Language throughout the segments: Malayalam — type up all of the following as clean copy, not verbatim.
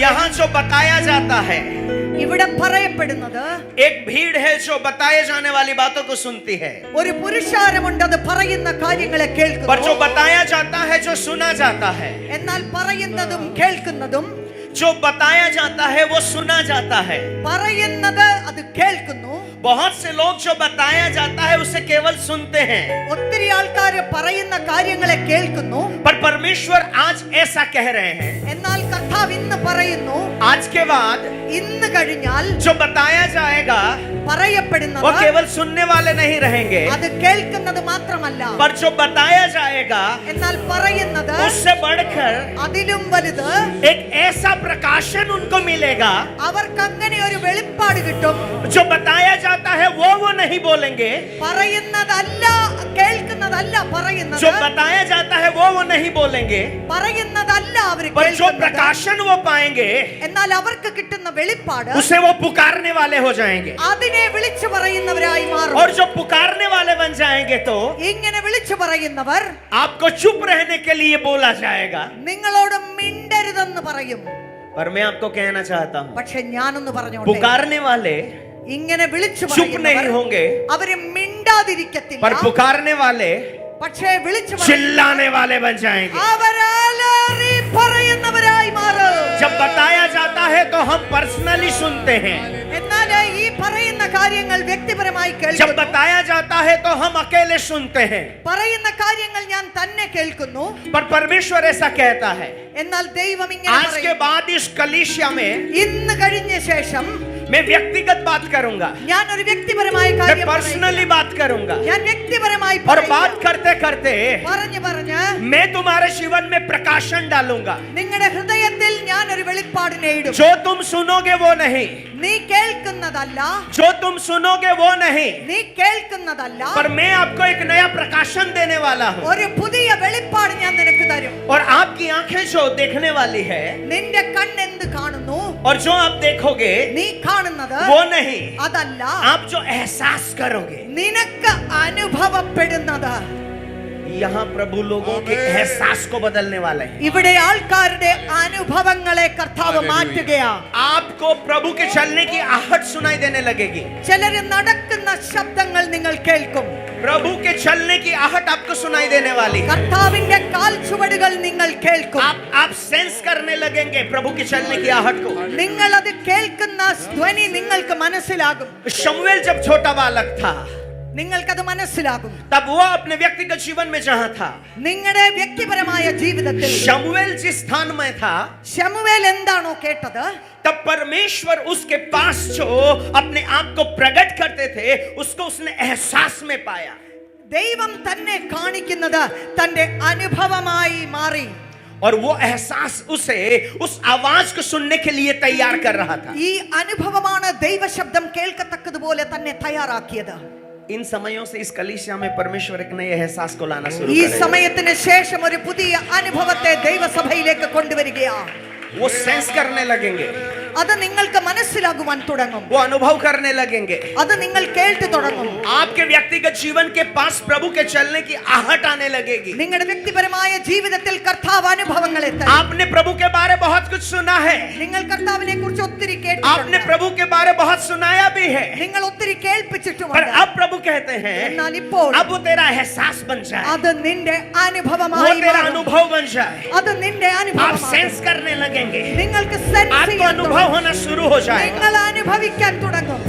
यहाँ जो बताया जाता है, ഇവിടെ പറയപ്പെടുന്നത് एक भीड़ है जो बताए जाने वाली बातों को सुनती है, ഒരു പുരുഷാരമുണ്ട് അത് പറയുന്ന കാര്യങ്ങളെ पर കേൾക്കുന്നു. जो बताया जाता है, जो सुना जाता है, എന്നാൽ പറയുന്നതും കേൾക്കുന്നതും जो बताया जाता है वो सुना जाता है. പറയുന്നത് അത് കേൾക്കുന്നു. बहुत से लोग जो बताया जाता है उसे केवल सुनते हैं, ഒത്തിരി ആൾക്കാര് പറയുന്ന കാര്യങ്ങളെ കേൾക്കുന്നു. पर परमेश्वर आज ऐसा कह रहे हैं, എന്നാൽ കർത്താവ് ഇന്ന് പറയുന്നു, आज के बाद ഇന്ന് കഴിഞ്ഞാൽ जो बताया जाएगा वो പറയപ്പെടുന്നത് केवल सुनने वाले नहीं रहेंगे, അത് കേൾക്കുന്നത് മാത്രമല്ല, पर जो बताया जाएगा എന്നാൽ പറയുന്നത് उससे बढ़कर അതിലും വലുത് एक ऐसा प्रकाशन उनको मिलेगा. അവർക്ക് അങ്ങനെ ഒരു വെളിപ്പാട് കിട്ടും. जो बताया जाता है वो नहीं बोलेंगे, പറയുന്നതല്ല കേൾക്കുന്നതല്ല പറയുന്നത്, जो बताया जाता है वो नहीं बोलेंगे, പറയുന്നതല്ല അവർ पर जो കേൾക്കുന്നത്. प्रकाशन वो पाएंगे എന്നാൽ അവർക്ക് കിട്ടുന്ന വെളിപ്പാട് उसे वो पुकारने वाले हो जाएंगे. അതിനെ വിളിച്ചു പറയുന്നവരായി മാറും. और जो पुकारने वाले बन जाएंगे तो ഇങ്ങനെ വിളിച്ചു പറയുന്നവർ आपको चुप रहने के लिए बोला जाएगा. നിങ്ങളോട് മിണ്ടരുതെന്ന് പറയും. पर मैं आपको कहना चाहता हूँ, പക്ഷെ ഞാനൊന്ന് പറഞ്ഞോട്ടെ, पुकारने वाले ഇങ്ങനെ വിളിച്ചു चुप नहीं പറയുന്നവർ होंगे, അവര് മിണ്ടാതിരിക്കത്തില്ല. पर पुकारने वाले പക്ഷേ വിളിച്ചു चिल्लाने वाले बन जाएंगे. അവരാലറി പറയുന്നവരായി മാറും. जब बताया जाता है तो हम पर्सनली सुनते हैं, എന്നാൽ ഈ പറയുന്ന കാര്യങ്ങൾ വ്യക്തിപരമായി जब കേൾക്കുന്നു. बताया जाता है तो हम अकेले सुनते हैं, പറയുന്ന കാര്യങ്ങൾ ഞാൻ തന്നെ കേൾക്കുന്നു. पर परमेश्वर ऐसा कहता है. എന്നാൽ ദൈവം ഇങ്ങനെ आज के പറയും, बाद इस कलीसिया में ഇന്ന് കഴിഞ്ഞ ശേഷം मैं व्यक्तिगत बात करूंगा, ഞാൻ ഒരു വ്യക്തിപരമായ मैं കാര്യം पर्सनली बात करूंगा, ഞാൻ വ്യക്തിപരമായി और പറയും. बात करते करते പറഞ്ഞ് मैं तुम्हारे जीवन में प्रकाशन डालूंगा. നിങ്ങളുടെ ഹൃദയത്തിൽ ഞാൻ ഒരു വെളിപ്പാടിനെ ഇടും. जो तुम सुनोगे वो नहीं, നീ കേൾക്കുന്നതല്ല, जो तुम सुनोगे वो नहीं, നീ കേൾക്കുന്നതല്ല, पर मैं आपको एक नया प्रकाशन देने वाला हूँ. ഒരു പുതിയ വെളിപ്പാട് ഞാൻ നിനക്ക് തരും. और आपकी आंखें जो देखने वाली है നിന്റെ കണ്ണെന്ത് കാണുന്നു, और जो आप देखोगे നീ കാണുന്നത് वो नहीं, അതല്ല, आप जो एहसास करोगे. നിനക്ക് അനുഭവപ്പെടുന്നത്. यहाँ प्रभु लोगों के एहसास को बदलने वाले हैं. ഇവിടെ ആൾക്കാരുടെ അനുഭവങ്ങളെ കർത്താവ് മാറ്റുകയാ. आपको प्रभु के चलने की आहट सुनाई देने लगेगी. ചിലര് നടക്കുന്ന ശബ്ദങ്ങൾ നിങ്ങൾ കേൾക്കും. प्रभु के चलने की आहट आपको सुनाई देने वाली है. കർത്താവിന്റെ കാൽച്ചുവടുകൾ നിങ്ങൾ കേൾക്കും. आप सेंस करने लगेंगे प्रभु के चलने की आहट को. നിങ്ങൾ അത് കേൾക്കുന്ന ധ്വനി നിങ്ങൾക്ക് മനസ്സിലാകും. शमूएल जब छोटा बालक था നിങ്ങൾക്കത് മനസ്സിലാകും. तब वो अपने व्यक्तिगत जीवन में जहां था, നിങ്ങളുടെ വ്യക്തിപരമായ ജീവിതത്തിൽ शमूएल जिस स्थान में था, ശമൂവേൽ എന്താണോ കേട്ടത്, तब परमेश्वर उसके पास जो अपने आप को प्रकट करते थे उसको उसने एहसास में पाया. ദൈവം തന്നെ കാണിക്കുന്നത് തന്റെ അനുഭവമായി മാറി. और वो एहसास उसे उस आवाज को सुनने के लिए तैयार कर रहा था. ഈ അനുഭവമാണ് ദൈവശബ്ദം കേൾക്കത്തക്കതുപോലെ തന്നെ തയ്യാറാക്കിയത്. इन समयों से इस कलीसिया में परमेश्वर एक नए एहसास को लाना शुरू ഈ करेगा. സമയത്തിന് ശേഷം ഒരു പുതിയ അനുഭവത്തെ ദൈവസഭയിലേക്ക് കൊണ്ടുവരികയാ. वो सेंस करने लगेंगे, അത് നിങ്ങൾക്ക് മനസ്സിലാകുവാൻ തുടങ്ങും. वो अनुभव करने लगेंगे. അത് നിങ്ങൾ കേട്ടു തുടങ്ങും. आपके व्यक्तिगत जीवन के पास प्रभु के चलने की आहट आने लगेगी. നിങ്ങളുടെ വ്യക്തിപരമായ ജീവിതത്തിൽ കർത്താവ് അനുഭവങ്ങളെ തരും. आपने प्रभु के बारे बहुत कुछ सुना है, നിങ്ങൾ കർത്താവിനെ കുറിച്ച് ഒത്തിരി आपने കേട്ടിട്ടുണ്ട്. प्रभु के बारे बहुत सुनाया भी है, നിങ്ങൾ ഒത്തിരി पर കേൾപ്പിച്ചിട്ടുമുണ്ട്. अब प्रभु कहते हैं എന്നാൽ ഇപ്പോൾ अब वो तेरा एहसास बन जाए, അത് നിന്റെ वो അനുഭവമായി तेरा മാറും. अनुभव बन जाए. അത് നിന്റെ आप അനുഭവമായി सेंस करने लगेंगे, നിങ്ങൾക്ക് സെൻസ് आपको ചെയ്യാൻ अनुभव തുടങ്ങും. होना शुरू हो जाएगा. നിങ്ങൾ അനുഭവിക്കാൻ തുടങ്ങും.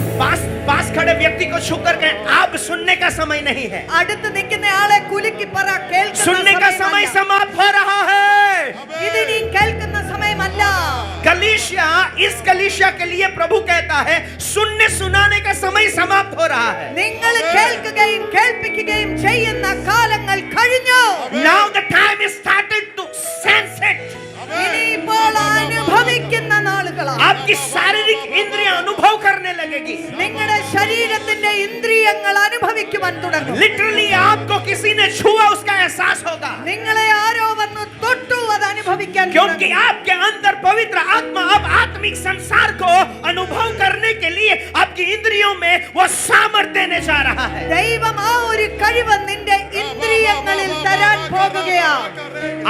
पास खड़े व्यक्ति को छू कर कहें, अब सुनने का समय नहीं है, അടുത്ത് നിൽക്കുന്ന ആളെ കുലുക്കി പറ, കേൾക്കുന്ന सुनने का समय സമയമല്ല. समाप्त हो रहा है. ഇത് നീ കേൾക്കുന്ന സമയമല്ല. कलीसिया, इस कलीसिया के लिए प्रभु कहता है सुनने सुनाने का समय समाप्त हो रहा है. നിങ്ങൾ കേൾക്കുകയും കേൾപ്പിക്കുകയും ചെയ്യുന്ന കാലങ്ങൾ കഴിഞ്ഞു. Now the time is started to sense it. ഇനിയിപ്പോൾ അനുഭവിക്കുന്ന നാളുകളാണ്. आपकी शारीरिक इंद्रियां अनुभव करने लगेगी. നിങ്ങളുടെ ശരീരത്തിന്റെ ഇന്ദ്രിയങ്ങൾ അനുഭവിക്കുവാൻ തുടങ്ങും. लिटरली आपको किसी ने छुआ उसका एहसास होगा. നിങ്ങളെ ആരോ വന്ന് തൊട്ടു, അത് അനുഭവിക്കും. അനുഭവിക്കാൻ क्योंकि തുടങ്ങും. आपके अंदर पवित्र आत्मा अब आत्मिक संसार को अनुभव करने के लिए आपकी इंद्रियों में वो सामर्थ्य देने जा रहा है. ദൈവം ആ ഒരു കഴിവ് നിന്റെ ഇന്ദ്രിയങ്ങളിൽ തരാൻ പോകുകയാ.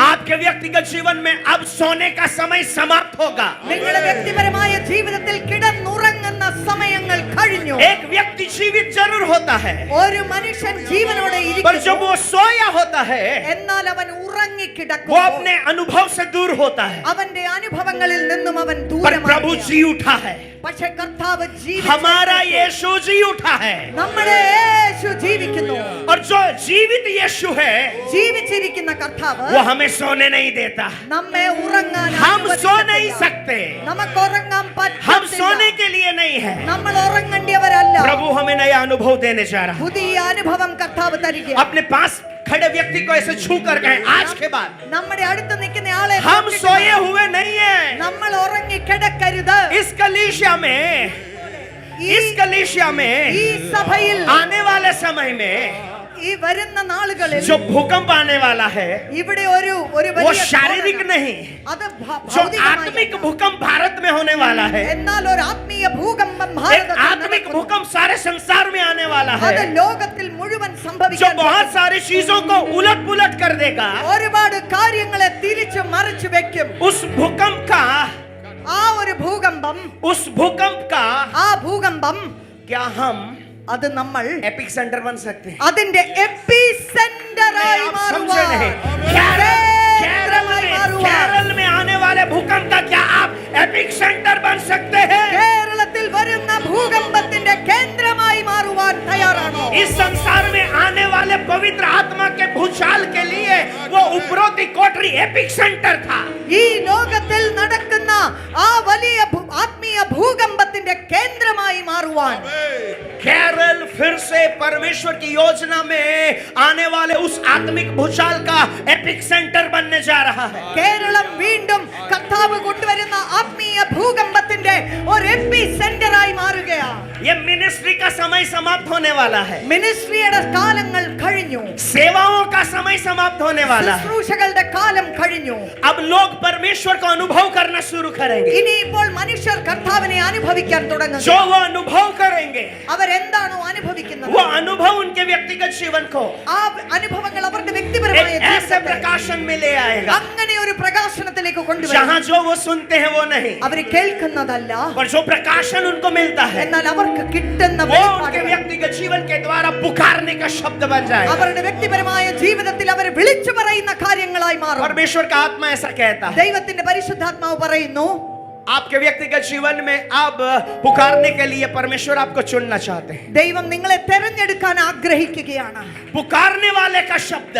आपके व्यक्तिगत जीवन में अब सोने का समय समाप्त होगा. നിങ്ങളുടെ വ്യക്തിപരമായ ജീവിതത്തിൽ കിടന്നുറങ്ങുന്ന സമയങ്ങൾ കഴിഞ്ഞു. एक व्यक्ति जीवित जरूर होता है, ഒരു മനുഷ്യൻ ജീവനോടെ पर ഇരിക്കുന്നു. जब वो सोया होता है എന്നാൽ അവൻ वो ഉറങ്ങിക്കിടക്കുമ്പോൾ अपने अनुभव से दूर होता है. അവന്റെ അനുഭവങ്ങളിൽ നിന്നും അവൻ पर प्रभु ദൂരമാണ്. जी उठा है, പക്ഷേ കർത്താവ് हमारा यीशु जी उठा है. നമ്മുടെ യേശു ജീവിക്കുന്നു. और जो जीवित यीशु है ജീവിച്ചിരിക്കുന്ന കർത്താവ് वो हमें सोने नहीं देता. നമ്മെ ഉറങ്ങാൻ हम सो नहीं അനുവദിക്കത്തില്ല. सकते, നമുക്ക് ഉറങ്ങാൻ हम सोने പറ്റില്ല. के लिए नहीं है. നമ്മൾ ഉറങ്ങേണ്ടിയവരല്ല. प्रभु हमें नया अनुभव देने जा रहा है. പുതിയ അനുഭവം കർത്താവ് തരിക. अपने पास खड़े व्यक्ति को ऐसे छू कर कहें, आज के बाद നമ്മുടെ അടുത്ത് നിൽക്കുന്ന ആളെ हम തൊട്ടിട്ട് सोए हुए नहीं है. നമ്മൾ ഉറങ്ങിക്കിടക്കരുത്. इस कलीसिया में, इस कलीसिया में ഈ സഭയിൽ आने वाले समय में ഈ വരുന്ന നാളുകളിൽ जो भूकंप आने वाला है ഇവിടെ ഒരു वो വലിയ शारीरिक സ്ഫോടനം. नहीं, അത് जो ഭൗതികമായ आत्मिक भूकंप भारत में होने वाला है. എന്നാൽ ഒരു ആത്മീയ ഭൂകമ്പം एक ഭാരതത്തിൽ आत्मिक നടക്കുന്നു. भूकंप सारे संसार में आने वाला അത് है, ലോകത്തിൽ മുഴുവൻ जो സംഭവിക്കാൻ बहुत सारी चीजों को उलट पुलट कर देगा. ഒരുപാട് കാര്യങ്ങളെ തിരിച്ചു മറിച്ചു വെക്കും. उस भूकंप का, ആ ഒരു ഭൂകമ്പം, उस भूकंप का ആ ഭൂകമ്പം क्या हम അത് നമ്മൾ एपिक सेंटर बन सकते हैं? അതിന്റെ എപ്പി സെന്ററായി आप समझे नहीं? केरल में आने वाले भूकंप का क्या आप एपिक सेंटर बन सकते हैं? കേരളത്തിൽ വരുന്ന ഭൂകമ്പത്തിന്റെ കേന്ദ്രമായി മാറുവാൻ തയ്യാറാണോ? इस संसार में आने वाले पवित्र आत्मा के भूचाल के लिए वो उपरोक्ति कोठरी एपिक सेंटर था. ഈ ലോകത്തിൽ നടക്കുന്ന ആ വലിയ ആത്മീയ ഭൂകമ്പത്തിന്റെ കേന്ദ്രമായി മാറുവാൻ केरल फिर से परमेश्वर की योजना में आने वाले उस आत्मिक भूचाल का एपिक सेंटर बनने जा रहा है. കേരളം വീണ്ടും കർത്താവ് കൊണ്ടുവരുന്ന ആത്മീയ ഭൂകമ്പത്തിന്റെ ഒരു എപ്പി സെന്ററായി മാറുകയാണ്. ये मिनिस्ट्री का समय समाप्त होने वाला है, മിനിസ്ട്രിയുടെ കാലങ്ങൾ കഴിഞ്ഞു. सेवाओं का समय समाप्त होने वाला है. ശുശ്രൂഷകളുടെ കാലം കഴിഞ്ഞു. अब लोग परमेश्वर को अनुभव करना शुरू करेंगे. ഇനിയിപ്പോൾ മനുഷ്യർ കർത്താവിനെ അനുഭവിക്കാൻ തുടങ്ങും. जो वो अनुभव करेंगे അവരെന്താണോ അനുഭവിക്കുന്നത് वो अनुभव उनके व्यक्तिगत जीवन को ആ അനുഭവങ്ങൾ അവരുടെ വ്യക്തിപരമായ एक ऐसे ജീവിതത്തെ प्रकाशन में ले आएगा അങ്ങനെ ഒരു പ്രകാശനത്തിലേക്ക് കൊണ്ടുവരും. जहां जो वो सुनते हैं वो नहीं, അവർ കേൾക്കുന്നതല്ല, पर जो प्रकाशन उनको मिलता है എന്നാൽ അവർക്ക് കിട്ടുന്ന वो उनके വെളിപ്പാടുകൾ व्यक्तिगत जीवन के द्वारा पुकारने का शब्द बन जाएगा. അവരുടെ വ്യക്തിപരമായ ജീവിതത്തിൽ അവർ വിളിച്ചു പറയുന്ന കാര്യങ്ങളായി മാറും. परमेश्वर का आत्मा ऐसा कहता है. ദൈവത്തിന്റെ പരിശുദ്ധാത്മാവ് പറയുന്നു, आपके व्यक्तिगत जीवन में अब पुकारने के लिए परमेश्वर आपको चुनना चाहते हैं. ദൈവം നിങ്ങളെ തെരഞ്ഞെടുക്കാൻ ആഗ്രഹിക്കുകയാണ്. पुकारने वाले का शब्द,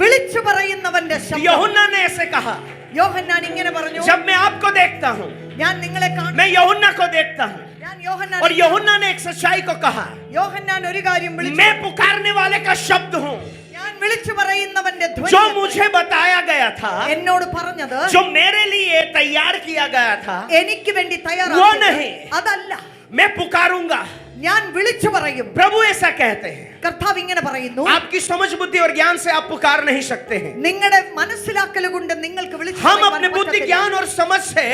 വിളിച്ചു പറയുന്നവന്റെ ശബ്ദം. यूहन्ना ने ऐसे कहा, യോഹന്നാൻ ഇങ്ങനെ പറഞ്ഞു, जब मैं आपको देखता हूं, ഞാൻ നിങ്ങളെ കാണും. मैं यूहन्ना को देखता हूं. ഞാൻ യോഹന്നാൻ और यूहन्ना ने एक सच्चाई को कहा, യോഹന്നാൻ ഒരു കാര്യം വിളിച്ചു, मैं पुकारने वाले का शब्द हूं. ഞാൻ വിളിച്ചു പറയുന്നവന്റെ जो ധ്വനി मुझे बताया गया था, എന്നോട് പറഞ്ഞത് जो मेरे लिए तैयार किया गया था, എനിക്ക് വേണ്ടി वो തയ്യാറാക്കി नहीं. അതല്ല, मैं पुकारूंगा. ഞാൻ വിളിച്ചു പറയും. प्रभु ऐसा कहते हैं. കർത്താവ് ഇങ്ങനെ പറയുന്നു, आपकी समझ बुद्धि और ज्ञान से आप पुकार नहीं सकते हैं. നിങ്ങളുടെ മനസ്സിലാക്കൽ കൊണ്ട് നിങ്ങൾക്ക് വിളിച്ചു हम പറയുവാൻ अपने बुद्धि പറ്റത്തില്ല. ज्ञान और समझ से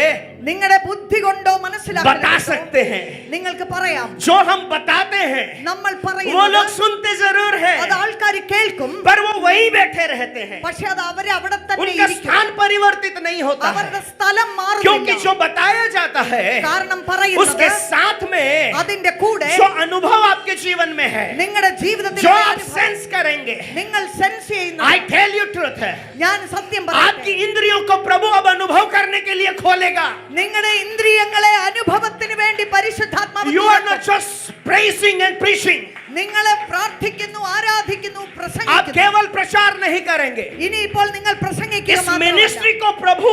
നിങ്ങളുടെ ബുദ്ധി കൊണ്ടോ മനസ്സിലാക്കൽ बता കൊണ്ടോ सकते हैं. നിങ്ങൾക്ക് പറയാം. जो हम बताते हैं നമ്മൾ वो लोग പറയുന്നത് सुनते जरूर है, അത് ആൾക്കാർ കേൾക്കും, पर वो वही बैठे रहते हैं. പക്ഷെ അത് അവരെ അവിടെ തന്നെ उनका ഇരിക്കും. स्थान परिवर्तित नहीं होता है, അവരുടെ സ്ഥലം क्योंकि മാറുന്നില്ല. जो बताया जाता है കാരണം उसके പറയുന്നത് साथ में അതിന്റെ കൂടെ जो अनुभव आपके जीवन में है, നിങ്ങളുടെ ജീവിതത്തിൽ जो आप सेंस करेंगे, നിങ്ങൾ സെൻസ് ചെയ്യുന്ന I tell you truth है, ഞാൻ സത്യം आपकी പറയട്ടെ, इंद्रियों को प्रभु अब अनुभव करने के लिए खोलेगा. നിങ്ങളുടെ ഇന്ദ്രിയങ്ങളെ അനുഭവത്തിന് വേണ്ടി പരിശുദ്ധാത്മാവ് You are തുറക്കും. not just praising and preaching. നിങ്ങളെ പ്രാർത്ഥിക്കുന്നു, ആരാധിക്കുന്നു, आप പ്രസംഗിക്കുന്നു. केवल प्रचार नहीं करेंगे. ഇനിയിപ്പോൾ നിങ്ങൾ പ്രസംഗിക്കുക इस മാത്രമല്ല, मिनिस्ट्री को प्रभु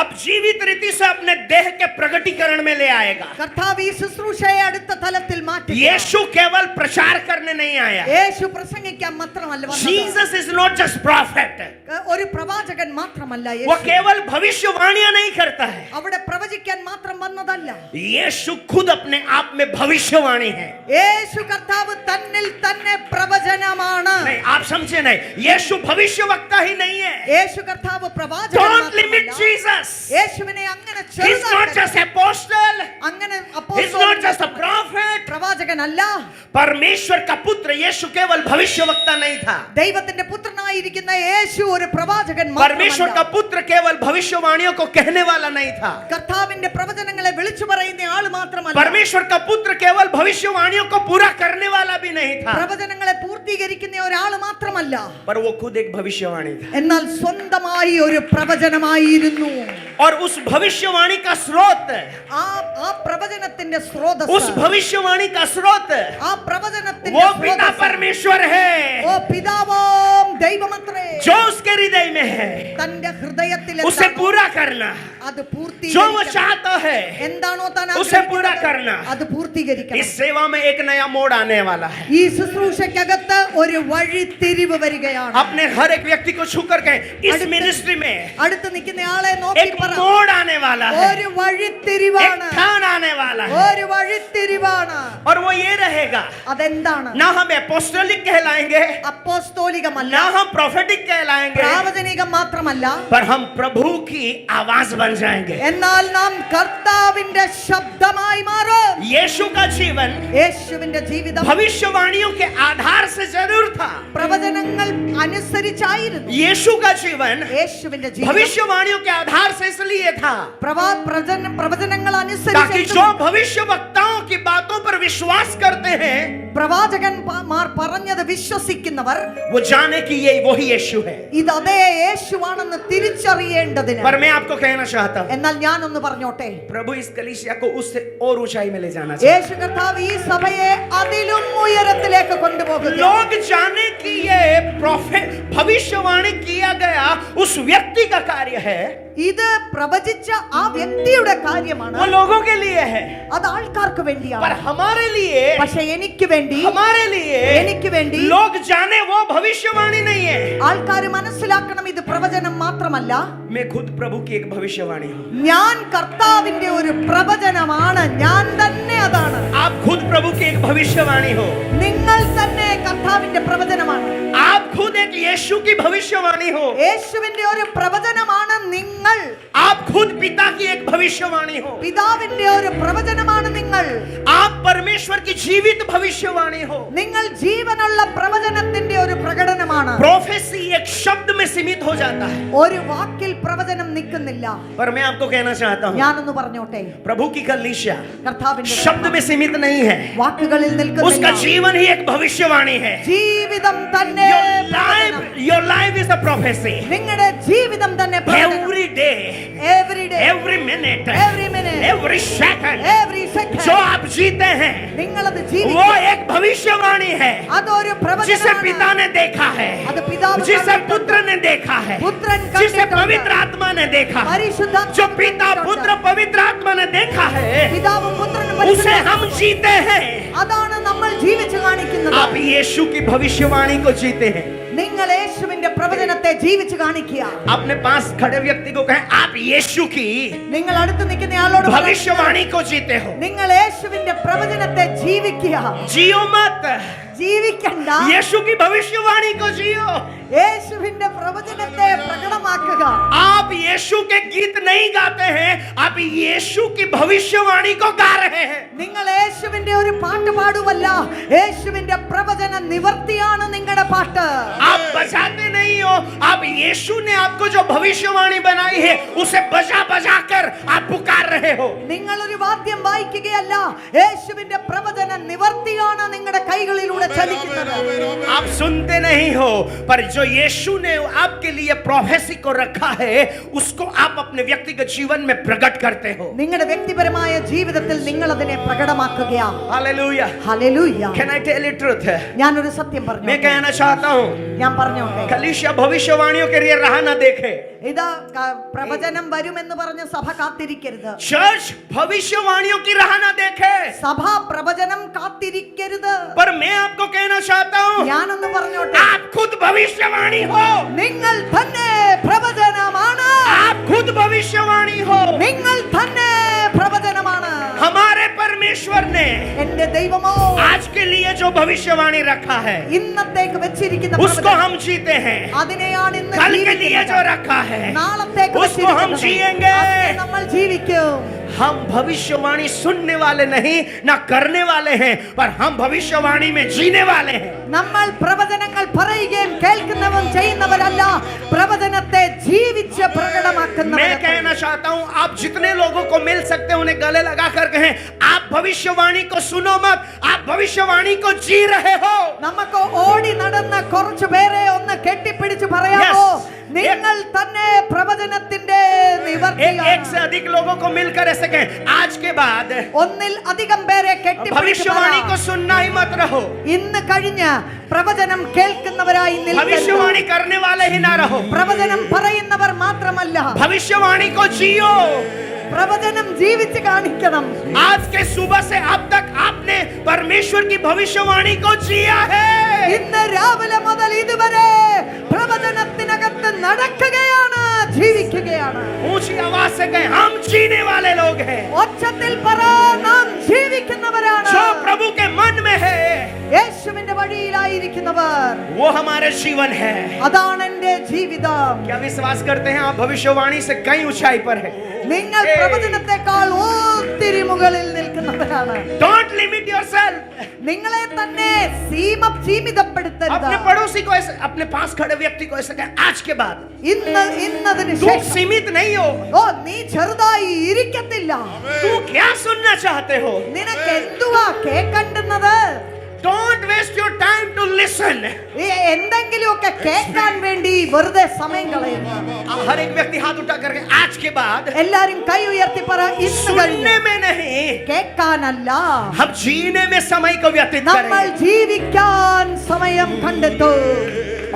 अब अब जीवित रीति से अपने देह के प्रगटीकरण में ले आएगा। കർത്താവ് ഈ ശുശ്രൂഷയെ അടുത്ത തലത്തിൽ മാറ്റുക. यीशु केवल प्रचार करने नहीं आया। യേശു പ്രസംഗിക്കാൻ മാത്രമല്ല വന്നത്. Jesus is not just profit. ഒരു പ്രവാചകൻ മാത്രമല്ല वो യേശു. केवल भविष्यवाणियां नहीं करता है। അവിടെ പ്രവചിക്കാൻ മാത്രം വന്നതല്ല. यीशु खुद अपने आप में भविष्यवाणी है। യേശു കർത്താവ് തന്നിൽ തന്നെ പ്രവചനമാണ്. नहीं, आप समझे नहीं, यीशु भविष्यवक्ता ही नहीं है। യേശു കർത്താവ് പ്രവാചകൻ Don't limit മാത്രമല്ല. Jesus. യേശുവിനെ അങ്ങനെ He's not just ചെറുതാക്കരുത്. apostle. അങ്ങനെ He's not just a prophet. പ്രവാചകനല്ല. परमेश्वर का पुत्र यीशु केवल भविष्यवक्ता नहीं था। ദൈവത്തിന്റെ പുത്രനായിരിക്കുന്ന യേശു ഒരു പ്രവാചകൻ परमेश्वर का മാത്രമല്ല. पुत्र केवल भविष्यवाणियों को कहने वाला नहीं था। കർത്താവിന്റെ പ്രവചനങ്ങളെ വിളിച്ചു പറയുന്ന ആള് മാത്രമല്ല. परमेश्वर का पुत्र केवल भविष्यवाणियों को पूरा करने वाला भी नहीं था। പ്രവചനങ്ങളെ പൂർത്തീകരിക്കുന്ന ഒരാള് മാത്രമല്ല. पर वो खुद एक भविष्यवाणी था। എന്നാൽ സ്വന്തമായി ഒരു പ്രവചനമായിരുന്നു. और उस भविष्यवाणी का स्रोत, ആ പ്രവചനത്തിന്റെ സ്രോതസ്സ്, उस भविष्यवाणी का स्रोत ആ പ്രവചനത്തിന്റെ वो पिता സ്രോതസ്സ്, परमेश्वर है ഓ പിതാവാം ദൈവമത്രേ, जो उसके हृदय में है। തന്റെ ഹൃദയത്തിൽ उसे എന്താണോ पूरा करना, അത് जो वो പൂർത്തീകരിക്കണം. चाहता है എന്താണോ താൻ उसे पूरा ആഗ്രഹിക്കുന്നത് करना। അത് പൂർത്തീകരിക്കണം. इस सेवा में एक नया मोड़ आने वाला है। ഈ ശുശ്രൂഷയ്ക്കകത്ത് ഒരു വഴിത്തിരിവ് വരികയാണ്. अपने हर एक व्यक्ति को छू करके इस मिनिस्ट्री में അടുത്ത് നിൽക്കുന്ന ആളെ നോക്കി एक പറ, मोड़ आने वाला है, ഒരു एक വഴിത്തിരിവാണ്, स्थान आने वाला है। ഒരു വഴിത്തിരിവാണ്. और वो ये रहेगा, അതെന്താണ്? ना हम एपोस्टोलिक कहलाएंगे, അപ്പോസ്തോലികമല്ല, ना हम प्रोफेटिक कहलाएंगे, പ്രാവചനികം മാത്രമല്ല, पर हम प्रभु की आवाज बन जाएंगे। എന്നാൽ നാം കർത്താവിന്റെ ശബ്ദമായി മാറും. यीशु का जीवन യേശുവിന്റെ ജീവിതം भविष्यवाणियों के आधार से जरूर था। പ്രവചനങ്ങൾ അനുസരിച്ചായിരുന്നു. यीशु का जीवन യേശുവിന്റെ ജീവിതം भविष्यवाणियों के आधार से इसलिए था പ്രവചനങ്ങൾ ताकि അനുസരിച്ച് जो भविष्यवक्ताओं की बातों पर विश्वास करते हैं പ്രവാചകന്മാർ പറഞ്ഞത് വിശ്വസിക്കുന്നവർ वो जाने कि ये वही यीशु है। ഇത് അതേ യേശുവാണെന്ന് തിരിച്ചറിയേണ്ടതിന്. पर मैं आपको कहना चाहता हूं, എന്നാൽ ഞാനൊന്ന് പറഞ്ഞോട്ടെ, प्रभु इस कलीसिया को उससे और ऊंचाई में ले जाना चाहिए। യേശു കർത്താവ് ഈ സഭയെ അതിലും ഉയരത്തിലേക്ക് കൊണ്ടുപോകുന്നു. लोग जाने कि ये प्रोफेट भविष्यवाणी किया गया उस व्यक्ति का कार्य है, ഇത് പ്രവചിച്ച ആ വ്യക്തിയുടെ കാര്യമാണ്. वो लोगों के लिए है। അത് ആൾക്കാർക്ക് पर വേണ്ടിയാണ്. हमारे लिए, പക്ഷെ എനിക്ക് വേണ്ടി, हमारे लिए എനിക്ക് വേണ്ടി लोग जाने वो भविष्यवाणी नहीं है। ആൾക്കാർ മനസ്സിലാക്കണം ഇത് പ്രവചനം മാത്രമല്ല, मैं खुद प्रभु की एक भविष्यवाणी हूँ। ഞാൻ കർത്താവിന്റെ ഒരു പ്രവചനമാണ്. ഞാൻ തന്നെ അതാണ്. आप खुद प्रभु की एक भविष्यवाणी हो। നിങ്ങൾ തന്നെ കർത്താവിന്റെ പ്രവചനമാണ്. आप खुद एक यीशु की भविष्यवाणी हो। യേശുവിന്റെ ഒരു പ്രവചനമാണ് നിങ്ങൾ. आप खुद पिता की एक भविष्यवाणी हो। പിതാവിന്റെ ഒരു പ്രവചനമാണ് നിങ്ങൾ. आप परमेश्वर की जीवित भविष्यवाणी हो। നിങ്ങൾ ജീവനുള്ള പ്രവചനത്തിന്റെ ഒരു പ്രകടനമാണ്. प्रोफेसी एक शब्द में सीमित हो जाता है, ഒരു വാക്കിൽ പ്രവചനം നിൽക്കുന്നില്ല. पर मैं आपको कहना चाहता हूँ, ഞാനൊന്ന് പറഞ്ഞോട്ടെ, प्रभु की कलीसिया കർത്താവിന്റെ शब्द में सीमित नहीं है, വാക്കുകളിൽ उसका നിൽക്കുന്നില്ല. जीवन ही एक भविष्यवाणी है। ജീവിതം തന്നെ പ്രവചനം. Your life is a prophecy. നിങ്ങളുടെ ജീവിതം തന്നെ പ്രവചനം. Every day, Every day, every minute, every minute, every second, every second, जो आप जीते हैं നിങ്ങളത് वो ജീവിക്കും. एक भविष्यवाणी है, അതൊരു जिसे പ്രവചനമാണ്. पिता ने देखा है, അത് പിതാവ് जिसे കണ്ടിട്ടുണ്ട്. पुत्र ने देखा है, പുത്രൻ जिसे കണ്ടിട്ടുണ്ട്. पवित्र आत्मा ने देखा है, പരിശുദ്ധാത്മാവ് जो पिता കണ്ടിട്ടുണ്ട്. पुत्र पवित्र आत्मा ने देखा है, പിതാവും പുത്രനും उसे പരിശുദ്ധാത്മാവും. हम जीते हैं। അതാണ് നമ്മൾ ജീവിച്ചു കാണിക്കുന്നത്. आप यीशु की भविष्यवाणी को जीते हैं। നിങ്ങൾ യേശുവിന്റെ പ്രവചനത്തെ ജീവിച്ചു കാണിക്കുക. अपने पास खड़े व्यक्ति को कहें, आप यीशु की നിങ്ങൾ അടുത്ത് നിൽക്കുന്ന ആളോട് പറയുക, भविष्यवाणी को जीते हो। നിങ്ങൾ യേശുവിന്റെ പ്രവചനത്തെ ജീവിക്കുക. जियो मत, ജീവിക്കണ്ട, यीशु की भविष्यवाणी को जियो। യേശുവിന്റെ പ്രവചനത്തെ പ്രകടമാക്കുക. आप यीशु के गीत नहीं गाते हैं, आप यीशु की भविष्यवाणी को गा रहे हैं। നിങ്ങൾ യേശുവിന്റെ ഒരു പാട്ട് പാടുവല്ല, യേശുവിന്റെ പ്രവചന നിവർത്തിയാണ് നിങ്ങളുടെ പാട്ട്. आप बजाते नहीं हो, आप यीशु ने आपको जो भविष्यवाणी बनाई है उसे बजा बजा कर आप पुकार रहे हो। നിങ്ങൾ ഒരു വാദ്യം വായിക്കുകയല്ല, യേശുവിന്റെ പ്രവചന നിവർത്തിയാണ് നിങ്ങളുടെ കൈകളിലൂടെ ചലിക്കുന്നത്. आप सुनते नहीं हो, पर जो यीशु ने आपके लिए प्रोफेसी को रखा है उसको आप अपने व्यक्तिगत जीवन में प्रकट करते हो। നിങ്ങളുടെ വ്യക്തിപരമായ ജീവിതത്തിൽ നിങ്ങൾ അതിനെ പ്രകടമാക്കുകയാണ്. Hallelujah. Hallelujah. Can I tell you truth? ഞാനൊരു സത്യം പറഞ്ഞു. मैं कहना चाहता हूँ, ഞാൻ പറഞ്ഞോട്ടെ, कलीसिया भविष्यवाणियों के लिए राह ना देखे, ഇതാ പ്രവചനം വരുമെന്ന് പറഞ്ഞ് സഭ കാത്തിരിക്കരുത്. चर्च भविष्यवाणियों की राह ना देखे. സഭ പ്രവചനം കാത്തിരിക്കരുത്. पर मैं आपको कहना चाहता हूँ, ഞാനൊന്ന് പറഞ്ഞോട്ടെ, आप खुद भविष्यवाणी हो. നിങ്ങൾ തന്നെ പ്രവചനമാണ്. आप खुद भविष्यवाणी हो. നിങ്ങൾ തന്നെ പ്രവചനമാണ്. हमारे परमेश्वर ने എന്റെ ദൈവമോ आज के लिए जो भविष्यवाणी रखा है, ഇന്നത്തേക്ക് വെച്ചിരിക്കുന്ന उसको हम जीते हैं. അതിനെയാണ് ഇന്ന് कल के लिए ജീവിക്കുന്നത്. जो रखा है, നാളത്തേക്ക് उसको हम വെച്ചിരിക്കുന്നത് जिएंगे. അതിനെ നമ്മൾ ജീവിക്കും. हम भविष्यवाणी सुनने वाले नहीं, ना करने वाले हैं, पर हम भविष्यवाणी में जीने वाले हैं. നമ്മൾ പ്രവചനങ്ങൾ പറയുകയും കേൾക്കുന്നവരും ചെയ്യുന്നവരല്ല, പ്രവചനത്തെ ജീവിച്ച് मैं പ്രകടമാക്കുന്നവർ. कहना चाहता हूं, आप जितने लोगों को मिल सकते हैं उन्हें गले लगा कर कहें, आप भविष्यवाणी को सुनो मत, आप भविष्यवाणी को जी रहे हो. നമുക്ക് ഓടി നടന്ന കുറച്ചു പേരെ ഒന്ന് കെട്ടിപ്പിടിച്ച് പറയാമോ, Yes. നിങ്ങൾ തന്നെ പ്രവചനത്തിന്റെ एक से നിവർത്തിയാണ്. अधिक लोगों को मिलकर ऐसे कहें, आज के बाद ഒന്നിൽ അധികം പേരെ കെട്ടിപ്പിടിച്ച് भविष्यवाणी को പറ. सुनना ही मत रहो. ഇന്ന് കഴിഞ്ഞ് പ്രവചനം കേൾക്കുന്നവരായി നിൽക്കരുത്. भविष्यवाणी करने वाले ही ना रहो. പ്രവചനം പറയുന്നവർ മാത്രമല്ല, भविष्यवाणी को जियो. പ്രവചനം ജീവിച്ച് കാണിക്കണം. आज के सुबह से अब तक आपने परमेश्वर की भविष्यवाणी को जिया है. ഇന്ന് രാവിലെ മുതൽ ഇതുവരെ പ്രവചനത്തിനകത്ത് നടക്കുകയാണ്, ജീവിക്കുകയാണ്. ऊंची आवाज से कहें, हम जीने वाले लोग हैं. ഒച്ചത്തിൽ പറ, നാം ജീവിക്കുന്നവരാണ്. जो प्रभु के मन में है, യേശുവിന്റെ വഴിയിലായിരിക്കുന്നവർ, वो हमारे जीवन है. അതാണ് എന്റെ ജീവിതം. क्या विश्वास करते हैं आप भविष्यवाणी से कई ऊंचाई पर है? നിങ്ങൾ പ്രവചനത്തെക്കാൾ ഒത്തിരി മുകളിൽ നിൽക്കുന്നവരാണ്. Don't limit yourself. നിങ്ങളെ തന്നെ സീമിതപ്പെടുത്തരുത്. अपने पड़ोसी को ऐसे, अपने पास खड़े व्यक्ति को ऐसे कहें, आज के बाद ഇന്നതിന് तुम ശേഷം सीमित नहीं हो. ഓ നീ ചെറുതായി ഇരിക്കത്തില്ല. तू क्या सुनना चाहते हो? നിനക്ക് എന്തുവാ കേൾക്കേണ്ടുന്നത്? Don't waste your time to listen. എന്തെങ്കിലുമൊക്കെ കേൾക്കാൻ വേണ്ടി വെറുതെ സമയം കളയുന്നു. हर एक व्यक्ति हाथ उठा करके, आज के बाद എല്ലാരും കൈ ഉയർത്തി പറ, ഇന്ന് सुनने കഴിഞ്ഞ് में नहीं, കേൾക്കാനല്ല, हम जीने में समय को व्यतीत നമ്മൾ करें. ജീവിക്കാൻ സമയം കണ്ടെത്തു.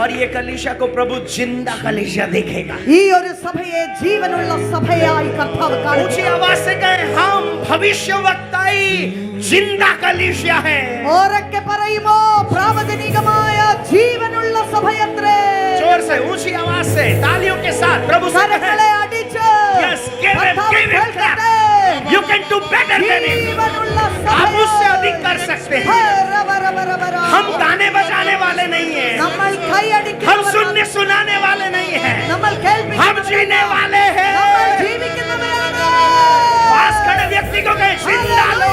और ये कलीसिया को प्रभु जिंदा कलीसिया देखेगा. ഈ ഒരു സഭയെ ജീവനുള്ള സഭയായി കർത്താവ് ऊंची കാണിച്ചു. आवाज से कहें, हम भविष्यवक्ताई जिंदा कलीसिया है. ഓരൊക്കെ പറയുമോ, പ്രാവചനികമായ ജീവനുള്ള സഭയത്രേ. जोर से, ऊंची आवाज से, तालियों के साथ प्रभु से കരങ്ങളെ कहें, അടിച്ച് Yes, give it, കർത്താവ് give it, കേൾക്കട്ടെ. you can do better than it. ജീവനുള്ള आप उससे സഭയോ. अधिक कर सकते हैं. ഹരവരവരവര. हम गाने बजाने वाले नहीं हैं, നമ്മൾ हम കൈയടിക്കുന്നവരാണ്. सुनने सुनाने वाले नहीं हैं, നമ്മൾ हम കേൾപ്പിക്കുന്നവരാണ്. जीने वाले हैं. നമ്മൾ ജീവിക്കുന്നവരാണ്. पास खड़े व्यक्ति को कहें, जिंदा लो.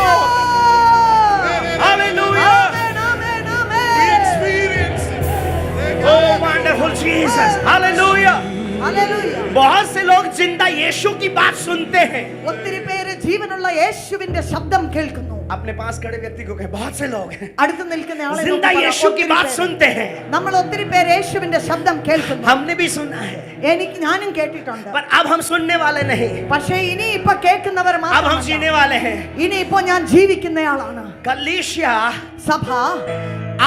हालेलुया. ആമേൻ, ആമേൻ, ആമേൻ. Oh wonderful Jesus. Hallelujah. Hallelujah. बहुत से लोग जिंदा यीशु की बात सुनते हैं. ഒത്തിരി പേര് ജീവനുള്ള യേശുവിന്റെ ശബ്ദം കേൾക്കുന്നു. अपने पास खड़े व्यक्ति को कहें, बहुत से लोग हैं അടുത്ത് നിൽക്കുന്ന ആളെ जिंदा നോക്കി പറ, यीशु की ഒത്തിരി बात പേര്. सुनते हैं. നമ്മൾ ഒത്തിരി പേര് യേശുവിന്റെ ശബ്ദം കേൾക്കുന്നു. हमने भी सुना है, ഞാനും കേട്ടിട്ടുണ്ട്. पर अब हम सुनने वाले नहीं, പക്ഷേ ഇനി ഇപ്പൊ കേൾക്കുന്നവർ अब हम മാത്രമല്ല. जीने वाले हैं. ഇനി ഇപ്പൊ ഞാൻ ജീവിക്കുന്നയാളാണ്. कलीसिया സഭ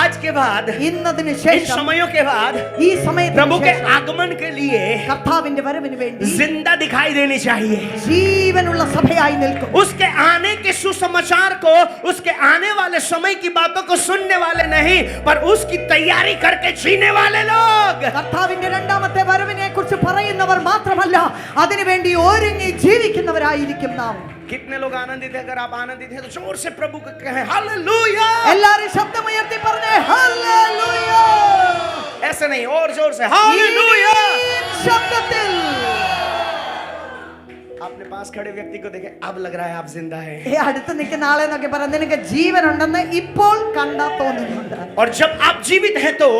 आज के बाद, ഇന്നതിന് इन ശേഷം, समयों के बाद ഈ സമയത്തിന് प्रभु के ശേഷം आगमन के लिए കർത്താവിന്റെ വരവിന് വേണ്ടി जिंदा दिखाई देनी चाहिए. ജീവനുള്ള സഭയായി നിൽക്കും. उसके आने के सुसमाचार को, उसके आने वाले समय की बातों को सुनने वाले नहीं, पर उसकी तैयारी करके जीने वाले लोग. കർത്താവിന്റെ രണ്ടാമത്തെ വരവിനെ കുറിച്ച് പറയുന്നവർ മാത്രമല്ല, അതിനുവേണ്ടി ഒരുങ്ങി ജീവിക്കുന്നവരായിരിക്കും നാം. कितने लोग आनंदित हैं? अगर आप आनंदित हैं तो जोर से प्रभु को कहें, हालेलुया. എല്ലാരും ശബ്ദമുയർത്തി പറഞ്ഞേ ഹല്ലേലൂയ. ऐसे नहीं, और जोर से हालेलुया. ഈ ശബ്ദത്തിൽ अपने पास खड़े व्यक्ति को देखें, अब लग रहा है आप जिंदा हैं. ഈ അടുത്ത് നിൽക്കുന്ന ആളെ നോക്കി പറ, നിനക്ക് ജീവനുണ്ടെന്ന് ഇപ്പോൾ കണ്ടാ തോന്നുന്നുണ്ട്. और जब आप जीवित हैं तो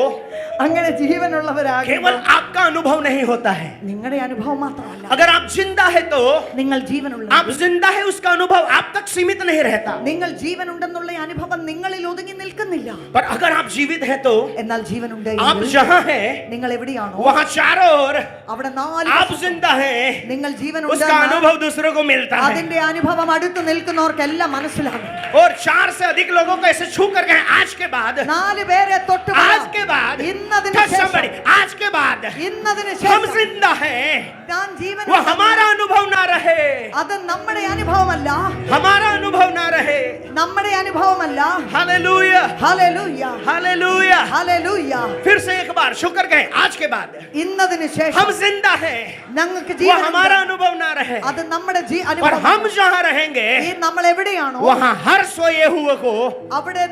അങ്ങനെ ജീവനുള്ളവരാകുമ്പോൾ केवल आपका अनुभव नहीं होता है. നിങ്ങളുടെ അനുഭവം മാത്രമല്ല, अगर आप जिंदा है तो നിങ്ങൾ ജീവനുള്ള, आप जिंदा है, उसका अनुभव आप तक सीमित नहीं रहता. നിങ്ങൾ ജീവനുണ്ടെന്നുള്ള ഈ അനുഭവം നിങ്ങളിൽ ഒതുങ്ങി നിൽക്കുന്നില്ല. पर अगर आप जीवित हैं तो എന്നാൽ ജീവനുണ്ട് आप जहां हैं നിങ്ങൾ എവിടെയാണോ वहां चारों ओर അവിടെ നാല് आप जिंदा हैं, നിങ്ങൾ ജീവനുണ്ട് उसका अनुभव दूसरों को मिलता है. അതിന്റെ അനുഭവം അടുത്ത് നിൽക്കുന്നവർക്കെല്ലാം മനസ്സിലാകും. और 4 से अधिक लोगों को ऐसे छू कर गए आज के बाद 4 പേരെ തൊട്ട് आज के बाद ഇന്നതിന് touch ശേഷം somebody, आज के बाद ഇന്നതിന് हम ശേഷം जिंदा हैं ഞാൻ ജീവൻ वो हमारा अनुभव ना रहे അത് നമ്മുടെ അനുഭവമല്ല हमारा अनुभव ना रहे നമ്മുടെ അനുഭവമല്ല हालेलुया ഹല്ലേലൂയ हालेलुया ഹല്ലേലൂയ फिर से एक बार शुक्र कहें आज के बाद ഇന്നതിന് ശേഷം हम जिंदा हैं ഞങ്ങൾക്ക് वो ജീവൻ हमारा अनुभव ना रहे അത് നമ്മുടെ और അനുഭവം हम जहाँ रहेंगे നമ്മൾ എവിടെയാണോ वहाँ हर सोए हुए को അവിടെ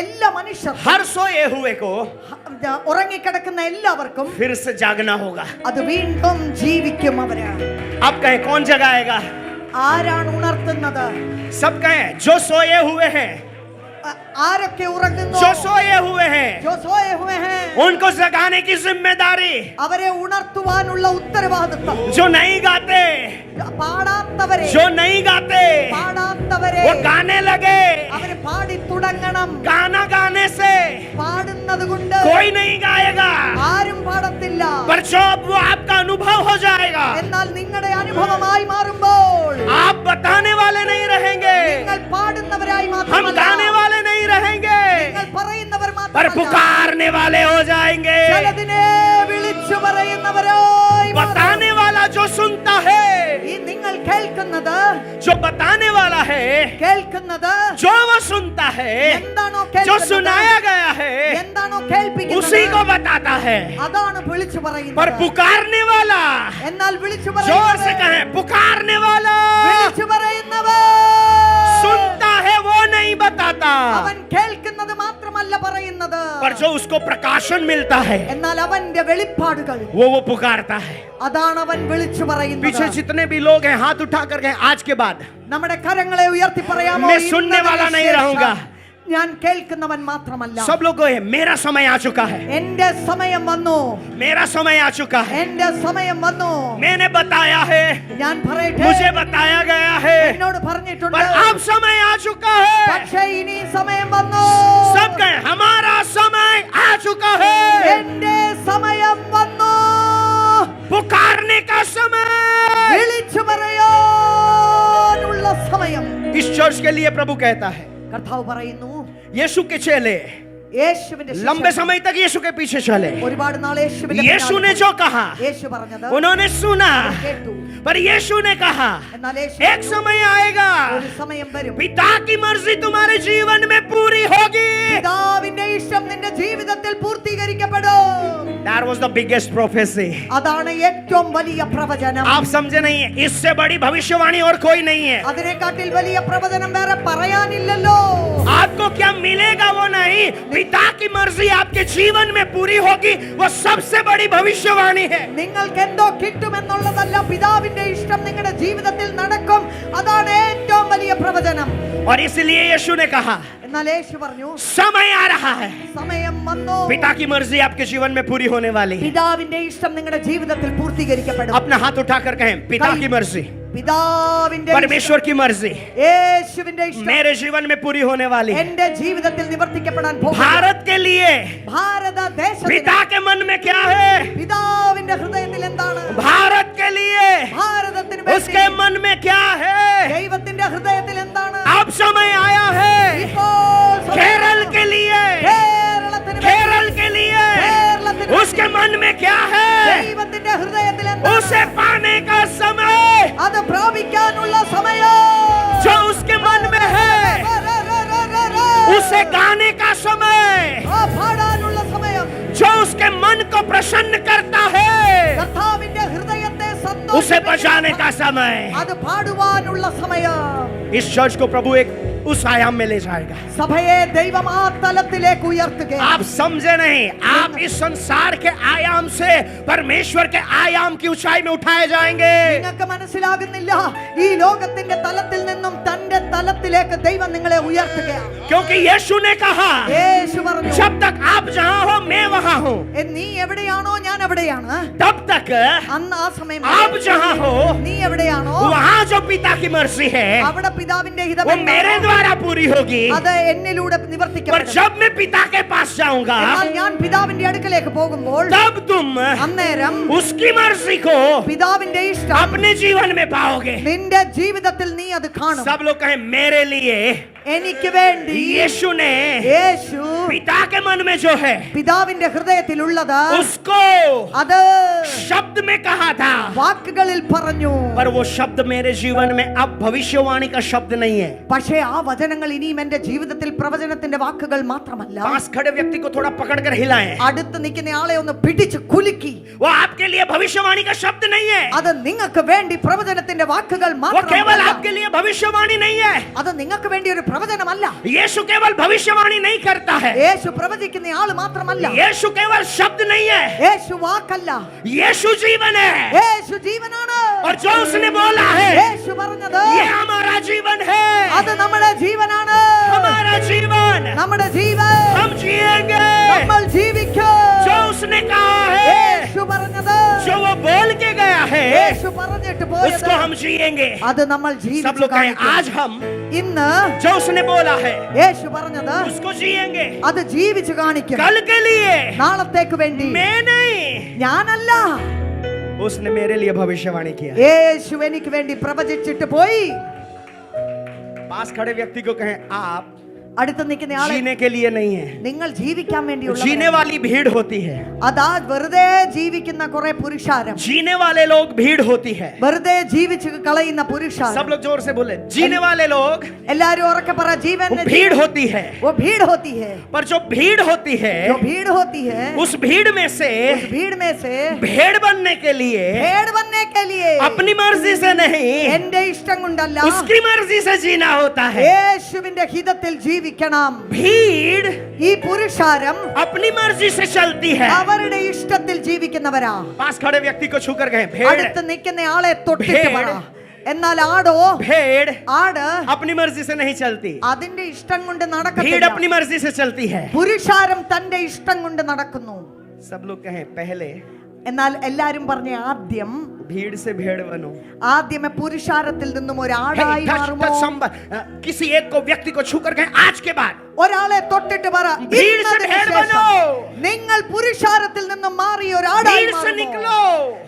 എല്ലാ മനുഷ്യർക്കും हर सोए हुए को ഉറങ്ങിക്കിടക്കുന്ന എല്ലാവർക്കും फिर से जागना होगा അത് വീണ്ടും ജീവിക്കും അവര് आप कहें कौन जगाएगा ആരാണ് ഉണർത്തുന്നത് सब कहें जो सोए हुए हैं ആരൊക്കെ ഉറങ്ങുന്നു जो सोए हुए हैं जो सोए हुए हैं उनको जगाने की जिम्मेदारी അവരെ ഉണർത്തുവാനുള്ള ഉത്തരവാദിത്വം जो नहीं गाते പാടാത്തവരെ जो नहीं गाते പാടാത്തവരെ वो गाने लगे അവര് പാടി തുടങ്ങണം गाना गाने से പാടുന്നത് കൊണ്ട് कोई नहीं गाएगा ആരും പാടത്തില്ല पर जब वो आपका अनुभव हो जाएगा എന്നാൽ നിങ്ങളുടെ അനുഭവമായി മാറുമ്പോൾ आप बताने वाले नहीं रहेंगे നിങ്ങൾ പാടുന്നവരായി हम മാത്രമല്ല गाने वाले नहीं रहेंगे നിങ്ങൾ പറയുന്നവർ पर മാത്രമല്ല पुकारने वाले हो जाएंगे ചിലതിനെ വിളിച്ചു പറയുന്നവരായി മാറും. बताने वाला जो सुनता है ഈ നിങ്ങൾ കേൾക്കുന്നത് जो बताने वाला है കേൾക്കുന്നത് जो वो सुनता है എന്താണോ जो കേൾക്കുന്നത് सुनाया गया है എന്താണോ उसी കേൾപ്പിക്കുന്നത് को बताता है അതാണ് വിളിച്ചു पर പറയുന്നത് पुकारने वाला എന്നാൽ വിളിച്ചു जोर से പറയുന്നത് कहें पुकारने वाला വിളിച്ചു പറയുന്നവർ सुनता है वो नहीं बताता അവൻ കേൾക്കുന്നത് മാത്രമല്ല പറയുന്നത് पर जो उसको प्रकाशन मिलता है എന്നാൽ അവന്റെ വെളിപ്പാടുകൾ वो पुकारता है അതാണ് അവൻ വിളിച്ചു पीछे പറയുന്നത് जितने भी लोग हैं हाथ उठा कर गए आज के बाद നമ്മുടെ കരങ്ങളെ ഉയർത്തി പറയാമോ मैं सुनने ഇന്നതിന് वाला नहीं ശേഷം रहूंगा ഞാൻ കേൾക്കുന്നവൻ മാത്രമല്ല सब लोगों को मेरा समय आ चुका है എന്റെ സമയം വന്നു मेरा समय आ चुका है എന്റെ സമയം വന്നു मैंने बताया है ഞാൻ പറയട്ടെ मुझे बताया गया है എന്നോട് പറഞ്ഞിട്ടുണ്ട് पर अब समय आ चुका है പക്ഷേ ഇനി സമയം വന്നു सब कहें हमारा समय आ चुका है എന്റെ സമയം വന്നു पुकारने का समय വിളിച്ചു പറയാനുള്ള സമയം इस चर्च के लिए प्रभु कहता है കർത്താവ് പറയുന്നു यीशु के चेले യേശുവിന്റെ लंबे ശിഷ്യന്മാർ समय तक यीशु के पीछे चले ഒരുപാട് നാൾ യേശുവിന്റെ यीशु പിന്നാലെ ने जो कहा പോയി. യേശു പറഞ്ഞത് उन्होंने सुना കേട്ടു पर यीशु ने कहा എന്നാൽ യേശു एक समय आएगा ഒരു സമയം വരും पिता की मर्जी तुम्हारे जीवन में पूरी होगी പിതാവിന്റെ ഇഷ്ടം നിന്റെ ജീവിതത്തിൽ പൂർത്തീകരിക്കപ്പെടും That was the biggest prophecy. അതാണ് ഏറ്റവും വലിയ പ്രവചനം आप समझे नहीं है इससे बड़ी भविष्यवाणी और कोई नहीं है അതിനെക്കാട്ടിൽ വലിയ പ്രവചനം വേറെ പറയാനില്ലല്ലോ आपको क्या मिलेगा वो नहीं पिता की मर्जी आपके जीवन में पूरी होगी वो सबसे बड़ी भविष्यवाणी है നിങ്ങൾക്ക് എന്തോ കിട്ടുമെന്നുള്ളതല്ല പിതാവിന്റെ ഇഷ്ടം നിങ്ങളുടെ ജീവിതത്തിൽ നടക്കും അതാണ് ഏറ്റവും വലിയ പ്രവചനം और इसलिए यीशु ने कहा എന്നാൽ യേശു പറഞ്ഞു समय आ रहा है സമയം വന്നു पिता की मर्जी आपके जीवन में पूरी होने वाली है പിതാവിന്റെ ഇഷ്ടം നിങ്ങളുടെ ജീവിതത്തിൽ പൂർത്തീകരിക്കപ്പെടും अपना हाथ उठाकर कहें पिता की मर्जी പിതാവിന്റെ ഇഷ്ടം, परमेश्वर की मर्जी യേശുവിന്റെ ഇഷ്ടം मेरे जीवन में पूरी होने वाली है എന്റെ ജീവിതത്തിൽ നിവർത്തിക്കപ്പെടാൻ പോകുന്നു भारत के लिए ഭാരതദേശത്തിന് पिता के मन में क्या है പിതാവിന്റെ ഹൃദയത്തിൽ എന്താണ് भारत के लिए ഭാരതത്തിന് उसके വേണ്ടി मन में क्या है ദൈവത്തിന്റെ ഹൃദയത്തിൽ എന്താണ് अब समय आया है ഇപ്പോൾ സമയം केरल के लिए കേരളത്തിന് വേണ്ടി, केरल के लिए കേരളത്തിന് उसके मन में क्या है ദൈവത്തിന്റെ ഹൃദയത്തിൽ എന്താണ് उसे पाने का समय അത് പ്രാപിക്കാനുള്ള സമയം जो उसके मन में है उसे गाने का समय ആ പാടാനുള്ള സമയം जो उसके मन को प्रसन्न करता है കർത്താവിന്റെ ഹൃദയത്തെ उसे സന്തോഷിപ്പിക്കുന്ന बचाने का समय അത് പാടുവാനുള്ള സമയം इस चर्च को प्रभु एक उस आयाम में ले जाएगा സഭയെ ദൈവം ആ തലത്തിലേക്ക് ഉയർത്തുകയാണ് आप समझे नहीं आप इस संसार के आयाम से परमेश्वर के आयाम की ऊंचाई में उठाए जाएंगे നിങ്ങൾക്ക് മനസ്സിലാകുന്നില്ല ഈ ലോകത്തിന്റെ തലത്തിൽ നിന്നും തന്റെ തലത്തിലേക്ക് ദൈവം നിങ്ങളെ ഉയർത്തുകയാണ് क्योंकि यीशु ने कहा യേശു പറഞ്ഞു जब तक आप जहां हो मैं वहां हूं നീ എവിടെയാണോ ഞാൻ എവിടെയാണ് तब तक അന്ന് ആ സമയം आप जहां हो നീ എവിടെയാണോ वहां जो पिता की मर्जी है അവിടെ പിതാവിന്റെ ഹിതം वो मेरे എന്താണോ, द्वारा पूरी होगी അത് എന്നിലൂടെ पर നിവർത്തിക്കപ്പെടും जब मैं पिता के पास जाऊंगा എന്നാൽ ഞാൻ പിതാവിന്റെ അടുക്കലേക്ക് പോകുമ്പോൾ तब तुम അന്നേരം उसकी मर्जी को പിതാവിന്റെ ഇഷ്ടം अपने जीवन में पाओगे നിന്റെ ജീവിതത്തിൽ നീ അത് കാണും सब लोग कहें मेरे लिए എനിക്ക് വേണ്ടി यीशु ने യേശു पिता के मन में जो है പിതാവിന്റെ ഹൃദയത്തിലുള്ളത് उसको അത് शब्द में कहा था, വാക്കുകളിൽ പറഞ്ഞു. पर वो शब्द मेरे जीवन में अब भविष्यवाणी का शब्द नहीं है. പക്ഷേ ആ വചനങ്ങൾ ഇനിയും എന്റെ ജീവിതത്തിൽ പ്രവചനത്തിന്റെ വാക്കുകൾ മാത്രമല്ല. पास खड़े व्यक्ति को थोड़ा पकड़कर हिलाएं. അടുത്ത് നിൽക്കുന്ന ആളെ ഒന്ന് പിടിച്ച് കുലുക്കി. वो आपके लिए भविष्यवाणी का शब्द नहीं है. അത് നിങ്ങൾക്ക് വേണ്ടി പ്രവചനത്തിന്റെ വാക്കുകൾ वो केवल മാത്രമല്ല. आपके लिए भविष्यवाणी नहीं है. അത് നിങ്ങൾക്ക് വേണ്ടി ഒരു പ്രവചനമല്ല. यीशु केवल भविष्यवाणी नहीं करता है. യേശു പ്രവചിക്കുന്ന ആള് മാത്രമല്ല. यीशु केवल शब्द नहीं है. യേശു വാക്കല്ല. यीशु जीवन है. യേശു ജീവനാണ്. और जो उसने बोला है, യേശു പറഞ്ഞത് ये हमारा जीवन है. അത് നമ്മുടെ ജീവനാണ്. हमारा जीवन നമ്മുടെ ജീവൻ हम जिएंगे. നമ്മൾ ജീവിക്കും. जो उसने कहा है, യേശു പറഞ്ഞത് जो वो बोल के गया है, യേശു പറഞ്ഞിട്ട് പോയത് उसको हम जिएंगे. അത് നമ്മൾ सब ജീവിച്ചു लोग कहें, കാണിക്കും. आज हम ഇന്ന് जो उसने बोला है യേശു പറഞ്ഞത് उसको जिएंगे. അത് ജീവിച്ചു കാണിക്കും. कल के लिए നാളത്തേക്ക് വേണ്ടി मैं नहीं, ഞാനല്ല, उसने मेरे लिए भविष्यवाणी किया. യേശു എനിക്ക് വേണ്ടി പ്രവചിച്ചിട്ട് പോയി. पास खड़े व्यक्ति को कहें, आप അടുത്ത് നിൽക്കുന്ന ആളെ जीने के लिए नहीं है. നിങ്ങൾ ജീവിക്കാൻ വേണ്ടിയുള്ള जीने वाली भीड़ होती है. അതാ വെറുതെ ജീവിക്കുന്ന കുറെ പുരുഷാരം, जीने वाले लोग भीड़ होती है. വെറുതെ ജീവിച്ചു കളയുന്ന सब പുരുഷാരം. लोग जोर से बोले, जीने वाले लोग എല്ലാരും ഉറക്കെ പറ, ജീവൻ वो भीड़ होती है. वो भीड़ होती है. पर जो भीड़ होती है, जो भीड़ होती है उस भीड़ में से उस भीड़ में से भेड़ बनने के लिए भेड़ बनने के लिए अपनी मर्जी से नहीं, എന്റെ ഇഷ്ടം കൊണ്ടല്ല उसकी मर्जी से जीना होता है. യേശുവിന്റെ ഹിതത്തിൽ ജീവിക്കണം. भीड़ ഈ പുരുഷാരം अपनी मर्जी से चलती है. അവരുടെ ഇഷ്ടത്തിൽ ജീവിക്കുന്നവരാ. पास खड़े व्यक्ति को छूकर गए, भेड़ അടുത്ത് നിൽക്കുന്ന ആളെ തൊട്ടിട്ട് പറ, എന്നാൽ ആടോ भेड़ ആട് अपनी मर्जी से नहीं चलती. അതിന്റെ ഇഷ്ടം കൊണ്ട് भीड़ നടക്കത്തില്ല. अपनी मर्जी से चलती है. പുരുഷാരം തന്റെ ഇഷ്ടം കൊണ്ട് നടക്കുന്നു. सब लोग कहें, पहले എന്നാൽ എല്ലാരും പറഞ്ഞ ആദ്യം भीड़ से भेड़ बनो. ആദ്യമേ പുരുഷാരത്തിൽ നിന്നും ഒരാടായി Hey, touch മാറുമോ? किसी एक को व्यक्ति को छूकर गए, आज के बाद ഒരാളെ തൊട്ടിട്ട് പറ, भीड़ से ഇന്നതിന് भेड़ ശേഷം बनो. നിങ്ങൾ പുരുഷാരത്തിൽ നിന്നും മാറി ഒരാടായി भीड़ से മാറുമോ? निकलो,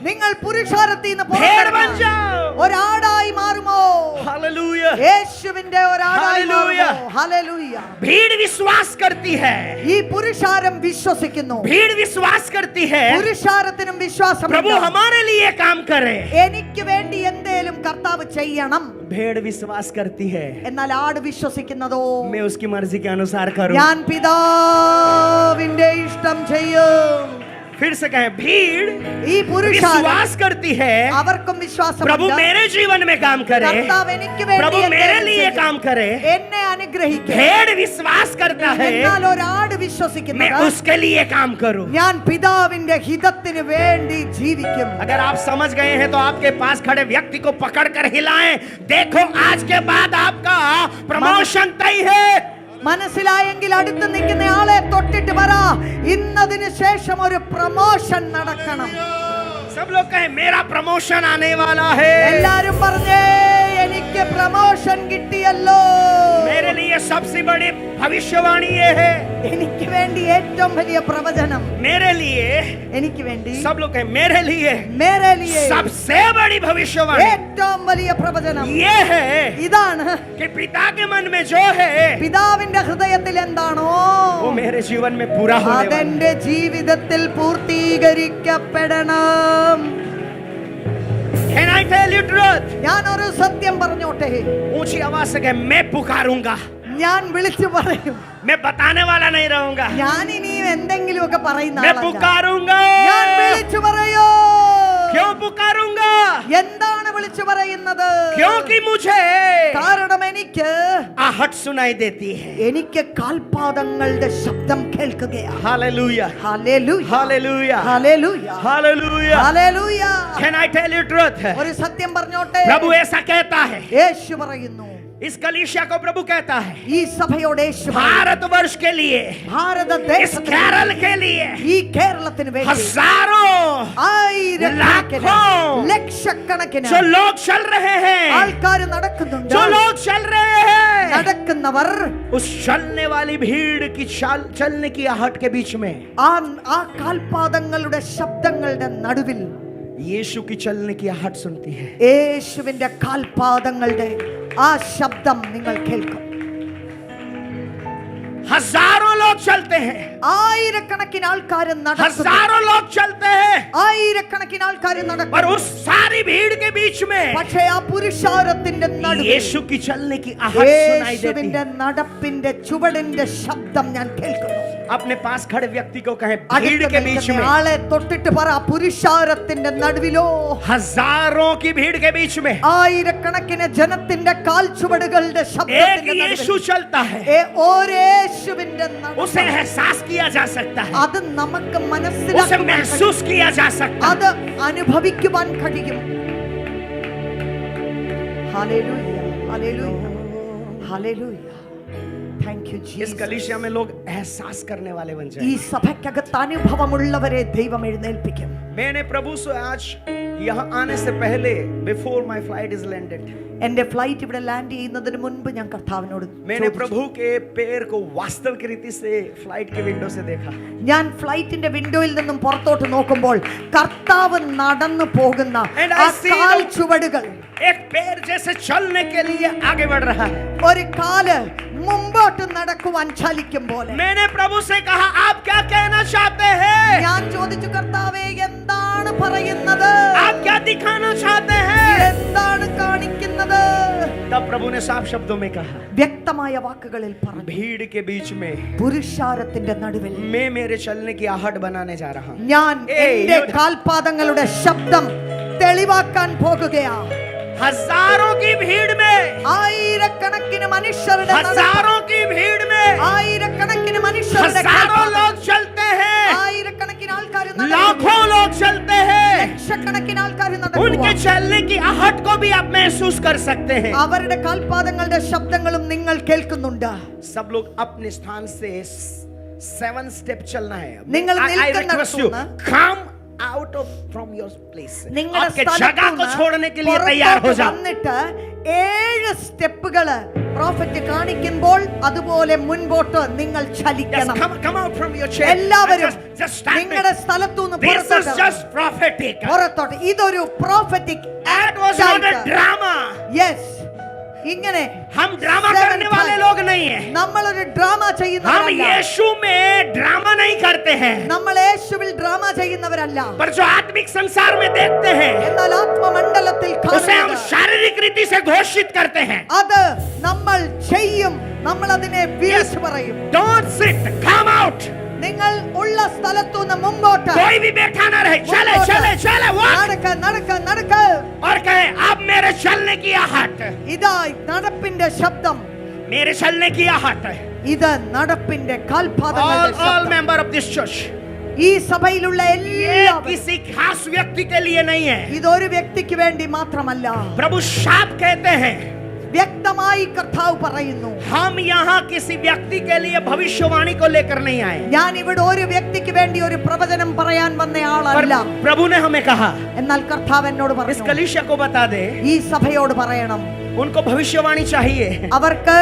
നിങ്ങൾ പുരുഷാരത്തിൽ നിന്ന് भेड़ बन പുറത്തിറങ്ങി जाओ. ഒരാടായി മാറുമോ? हालेलुया. യേശുവിന്റെ ഒരാടായി Hallelujah. മാറുമോ? ഹല്ലേലൂയ. भीड़ विश्वास करती है. ഈ പുരുഷാരം വിശ്വസിക്കുന്നു. भीड़ विश्वास करती है, പുരുഷാരത്തിനും വിശ്വാസം प्रभु हमारे लिए काम करे. എനിക്ക് വേണ്ടി എന്തേലും കർത്താവ് ചെയ്യണം. भेड़ विश्वास करती है, എന്നാൽ ആട് വിശ്വസിക്കുന്നതോ, मैं उसकी मर्जी के अनुसार करूं. ഞാൻ പിതാവിന്റെ ഇഷ്ടം ചെയ്യും. फिर से कहें, भीड़ ഈ പുരുഷാരം विश्वास करती है, അവർക്കും വിശ്വാസമുണ്ട്. प्रभु मेरे जीवन में काम करे, കർത്താവ് എനിക്ക് വേണ്ടി प्रभु मेरे എന്തേലും लिए ചെയ്യും. काम करे. എന്നെ അനുഗ്രഹിക്കും. भेड़ विश्वास करता है, എന്നാൽ ഒരാട് मैं വിശ്വസിക്കുന്നത്, उसके लिए काम करूं. ഞാൻ പിതാവിന്റെ ഹിതത്തിന് വേണ്ടി ജീവിക്കും. अगर आप समझ गए हैं तो आपके पास खड़े व्यक्ति को पकड़कर हिलाएं. देखो, आज के बाद आपका प्रमोशन तय है. മനസ്സിലായെങ്കിൽ അടുത്ത് നിൽക്കുന്ന ആളെ തൊട്ടിട്ട് പറ, ഇന്നതിന് ശേഷം ഒരു പ്രമോഷൻ നടക്കണം. सब लोग कहें, मेरा प्रमोशन आने वाला है. എല്ലാരും പറഞ്ഞേ, എനിക്ക് പ്രമോഷൻ കിട്ടിയല്ലോ. मेरे लिए सबसे बड़ी भविष्यवाणी ये है. എനിക്ക് വേണ്ടി ഏറ്റവും വലിയ പ്രവചനം, मेरे लिए, എനിക്ക് വേണ്ടി सब लोग कहें, मेरे लिए മേരെ ലിയേ सबसे बड़ी भविष्यवाणी ഏറ്റവും വലിയ പ്രവചനം ये है ഇതാണ്. कि पिता के मन में जो है പിതാവിന്റെ ഹൃദയത്തിൽ എന്താണോ वो मेरे जीवन में पूरा होने वाला है. അതെന്റെ ജീവിതത്തിൽ പൂർത്തീകരിക്കപ്പെടണം. Can I tell you truth? ഞാൻ ഒരു സത്യം പറഞ്ഞോട്ടെ, ऊंची आवाज से कहें, मैं पुकारूंगा. ഞാൻ വിളിച്ചു പറയും. मैं बताने वाला नहीं रहूंगा. ഞാൻ ഇനിയും എന്തെങ്കിലുമൊക്കെ പറയുന്ന मैं ആളല്ല. पुकारूंगा. ഞാൻ വിളിച്ചു പറയോ. क्यों पुकारूंगा? എന്താണ് വിളിച്ചു പറയുന്നത്? क्योंकि मुझे കാരണം എനിക്ക് आहट सुनाई देती है. എനിക്ക് കാൽപാദങ്ങളുടെ ശബ്ദം കേൾക്കുകയാണ്. Hallelujah. Hallelujah, hallelujah. Hallelujah, hallelujah. Hallelujah. Can I tell you truth? ഒരു സത്യം പറഞ്ഞോട്ടെ, प्रभु ऐसा कहता है. യേശു പറയുന്നു, इस कलीसिया को प्रभु कहता है, ഈ സഭയോട് യേശു പറയുന്നു, भारतवर्ष के लिए, इस ഭാരതദേശത്തിന് केरल के लिए ഈ കേരളത്തിന് വേണ്ടി हजारों ആയിരക്കണക്കിന് लाखों ലക്ഷക്കണക്കിന് जो लोग चल रहे हैं, ആൾക്കാർ നടക്കുന്നുണ്ട്. जो लोग चल रहे हैं, നടക്കുന്നവർ उस चलने वाली भीड़ की चलने की आहट के बीच में ആ കാൽപാദങ്ങളുടെ ശബ്ദങ്ങളുടെ നടുവിൽ यीशु की चलने की आहट सुनती है. യേശുവിന്റെ കാൽപാദങ്ങളുടെ ആ ശബ്ദം നിങ്ങൾ കേൾക്കും. हजारों लोग चलते हैं, ആയിരക്കണക്കിന് ആൾക്കാർ നടക്കുന്നു, हजारों लोग चलते हैं, ആയിരക്കണക്കിന് ആൾക്കാർ पर നടക്കുന്നു. उस सारी भीड़ के बीच में പക്ഷേ ആ പുരുഷാരത്തിന്റെ നടുവിൽ यीशु की चलने की आहट सुनाई देती യേശുവിന്റെ है. നടപ്പിന്റെ ചുവടിന്റെ ശബ്ദം ഞാൻ കേൾക്കുന്നു. अपने पास खड़े व्यक्ति को कहे, भीड़ അടുത്ത് के बीच നിൽക്കുന്ന में, ആളെ തൊട്ടിട്ട് പറ, പുരുഷാരത്തിന്റെ നടുവിലോ, हजारों की भीड़ के बीच में ആയിരക്കണക്കിന് ജനത്തിന്റെ കാൽച്ചുവടുകളുടെ एक ശബ്ദത്തിന്റെ यीशु നടുവിൽ चलता है, ഒരു യേശുവിന്റെ उसे നടപ്പ്. एहसास किया जा सकता है, അത് നമുക്ക് उसे മനസ്സിലാക്കാൻ കഴിയും. महसूस किया जा सकता है. അത് അനുഭവിക്കുവാൻ കഴിയും. Hallelujah, hallelujah, hallelujah. Thank you, इस Jesus. कलीसिया में लोग एहसास करने वाले बन ഈ जाए. സഭയ്ക്കകത്ത് അനുഭവമുള്ളവരെ ദൈവം എഴുന്നേൽപ്പിക്കും. मैंने प्रभु से आज यहाँ आने से पहले, before my flight is landed, എന്റെ ഫ്ലൈറ്റ് ഇവിടെ ലാൻഡ് ചെയ്യുന്നതിന് മുൻപ് ഞാൻ കർത്താവിനോട് मैंने ചോദിച്ചു. प्रभु के पैर को वास्तविक रीति से फ्लाइट के विंडो से देखा. ഞാൻ ഫ്ലൈറ്റിന്റെ വിൻഡോയിൽ നിന്നും പുറത്തോട്ട് നോക്കുമ്പോൾ കർത്താവ് നടന്നു പോകുന്ന And I ആ see കാൽ the- ചുവടുകൾ, एक पैर जैसे चलने के लिए आगे बढ़ रहा है. ഒരു കാല് മുമ്പോട്ട് നടക്കുവാൻ ചലിക്കും പോലെ. मैंने प्रभु से कहा, आप क्या कहना चाहते हैं? ഞാൻ ചോദിച്ചു, കർത്താവേ എന്താണ് പറയുന്നത്, आप क्या दिखाना चाहते हैं? എന്താണ് കാണിക്കുന്നത്? तब प्रभु ने साफ शब्दों में कहा, വ്യക്തമായ വാക്കുകളിൽ പറഞ്ഞു, भीड़ के बीच में പുരുഷാരത്തിന്റെ നടുവിൽ मैं मेरे चलने की आहट बनाने जा रहा हूं. ഞാൻ ഏയ്, എന്റെ യൂദ. കാൽപാദങ്ങളുടെ ശബ്ദം തെളിവാക്കാൻ പോകുകയാ. हजारों की भीड़ में, ആയിരക്കണക്കിന് മനുഷ്യരുടെ നടപ്പ്, हजारों की भीड़ में ആയിരക്കണക്കിന് മനുഷ്യരുടെ हजारों കാൽപാദം, लोग चलते हैं, ആയിരക്കണക്കിന് ആൾക്കാർ लाखों लोग चलते हैं. ലക്ഷക്കണക്കിന് ആൾക്കാർ उनके चलने की आहट को भी आप महसूस कर सकते हैं. അവരുടെ കാൽപാദങ്ങളുടെ ശബ്ദങ്ങളും നിങ്ങൾ കേൾക്കുന്നുണ്ട്. सब लोग अपने स्थान से 7 स्टेप चलना है. നിങ്ങൾ I request you, നിൽക്കുന്നിടത്തുനിന്ന് come out of from your place. നിങ്ങളുടെ आपके जगह को छोड़ने के लिए तैयार हो जाओ. വന്നിട്ട് 7 സ്റ്റെപ്പുകൾ പ്രോഫറ്റ് കാണിക്കുമ്പോൾ അതുപോലെ മുൻപോട്ട് നിങ്ങൾ Just ചലിക്കണം. come out from your chair. എല്ലാവരും Just stand നിങ്ങളുടെ there. സ്ഥലത്തുനിന്ന് This is പുറത്തോട്ട് just prophetic. പുറത്തോട്ട്. ഇതൊരു prophetic That was not a drama. Yes. ഇങ്ങനെ हम ड्रामा 7 करने वाले times. लोग नहीं हैं. നമ്മളൊരു ഡ്രാമ हम ചെയ്യുന്നവരല്ല. यीशु में ड्रामा नहीं करते हैं. നമ്മൾ യേശുവിൽ ഡ്രാമ ചെയ്യുന്നവരല്ല. पर जो आत्मिक संसार में देखते हैं, എന്നാൽ ആത്മമണ്ഡലത്തിൽ उसे हम കാണുന്നത് शारीरिक रीति से घोषित करते हैं. അത് നമ്മൾ ചെയ്യും. നമ്മൾ അതിനെ വിളിച്ചു പറയും. Don't sit, come out. നിങ്ങൾ ഉള്ള സ്ഥലത്തുനിന്ന് മുമ്പോട്ട് कोई भी बैठा ना रहे. चले चले चले walk. നടക്ക നടക്ക നടക്ക. और कहे, अब मेरे चलने की आहट, ഇതാ നടപ്പിന്റെ ശബ്ദം. मेरे चलने की आहट. ഇത് നടപ്പിന്റെ All കാൽപാദങ്ങളുടെ ശബ്ദം. member of this church. ഈ സഭയിലുള്ള ये എല്ലാവരും, किसी खास व्यक्ति के लिए नहीं है. ഇതൊരു വ്യക്തിക്ക് വേണ്ടി മാത്രമല്ല. प्रभु शाप कहते हैं, വ്യക്തമായി കർത്താവ് പറയുന്നു, हम यहाँ किसी व्यक्ति के लिए भविष्यवाणी को लेकर नहीं आए. ഞാൻ ഇവിടെ ഒരു വ്യക്തിക്ക് വേണ്ടി ഒരു പ്രവചനം പറയാൻ വന്ന पर ആളല്ല. प्रभु ने हमें कहा, എന്നാൽ കർത്താവ് എന്നോട് इस പറഞ്ഞു, कलीसिया को बता दे, ഈ സഭയോട് പറയണം, उनको भविष्यवाणी चाहिए. അവർക്ക്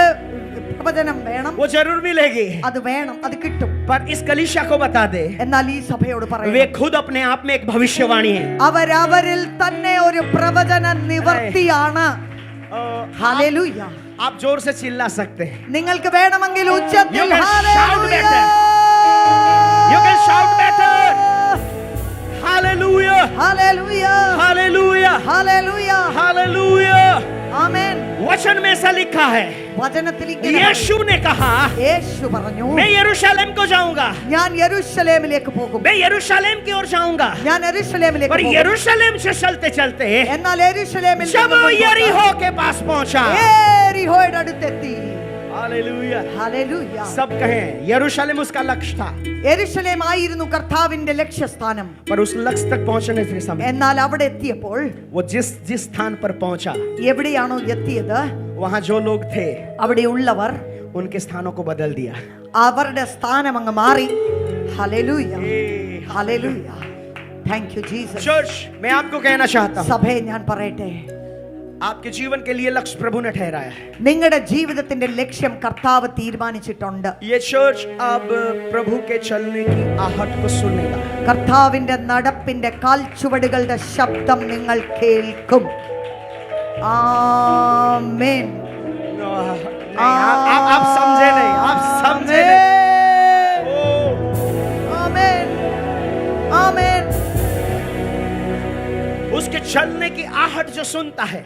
പ്രവചനം വേണം. वो जरूर मिलेगी. അത് വേണം, അത് കിട്ടും. पर इस कलीसिया को बता दे, എന്നാൽ ഈ സഭയോട് वे പറയണം, खुद अपने आप में एक भविष्यवाणी है. അവരവരിൽ തന്നെ ഒരു പ്രവചന നിവർത്തിയാണ്. ഹല്ലേലൂയ. आप जोर से चिल्ला सकते हैं. നിങ്ങൾക്ക് വേണമെങ്കിൽ ഉച്ചത്തിൽ You can shout hallelujah. better. You can shout better. Hallelujah. Hallelujah. Hallelujah. Hallelujah. Hallelujah. ആമേൻ. वचन में ऐसा लिखा है, വചനത്തിൽ ഇങ്ങനെ यीशु ने कहा, യേശു പറഞ്ഞു, मैं यरूशलेम को जाऊंगा, ഞാൻ യെരൂശലേമിലേക്ക് പോകും. मैं यरूशलेम की ओर जाऊंगा. ഞാൻ യെരൂശലേമിലേക്ക് पर പോകും. यरूशलेम से चलते चलते എന്നാൽ യെരൂശലേമിൽ जब നിന്ന് वो മുൻപോട്ട് यरीहो के पास पहुंचा, യെരിഹോയുടെ അടുത്തെത്തി. हालेलुया. ഹല്ലേലൂയ. सब कहें, यरूशलेम उसका लक्ष्य था, യെരൂശലേം ആയിരുന്നു കർത്താവിന്റെ ലക്ഷ്യസ്ഥാനം. पर उस लक्ष्य तक पहुंचने से समय എന്നാൽ അവിടെ എത്തിയപ്പോൾ वो जिस स्थान पर पहुंचा, എവിടെയാണോ എത്തിയത് वहां जो लोग थे അവിടെ ഉള്ളവർ उनके स्थानों को बदल दिया. അവരുടെ സ്ഥാനം അങ്ങ് മാറി. Hallelujah. Hallelujah. Thank you Jesus. Church, मैं आपको कहना चाहता हूं, സഭയെ ഞാൻ പറയട്ടെ, आपके जीवन के लिए लक्ष्य प्रभु ने ठहराया है. നിങ്ങളുടെ ജീവിതത്തിന്റെ ലക്ഷ്യം കർത്താവ് തീരുമാനിച്ചിട്ടുണ്ട്. ये चर्च अब प्रभु के चलने की आहट को सुनेगा. കർത്താവിന്റെ നടപ്പിന്റെ കാൽച്ചുവടുകളുടെ ശബ്ദം നിങ്ങൾ കേൾക്കും. ആമേൻ. आप समझे नहीं, आप समझे नहीं. चलने की आहट जो सुनता है,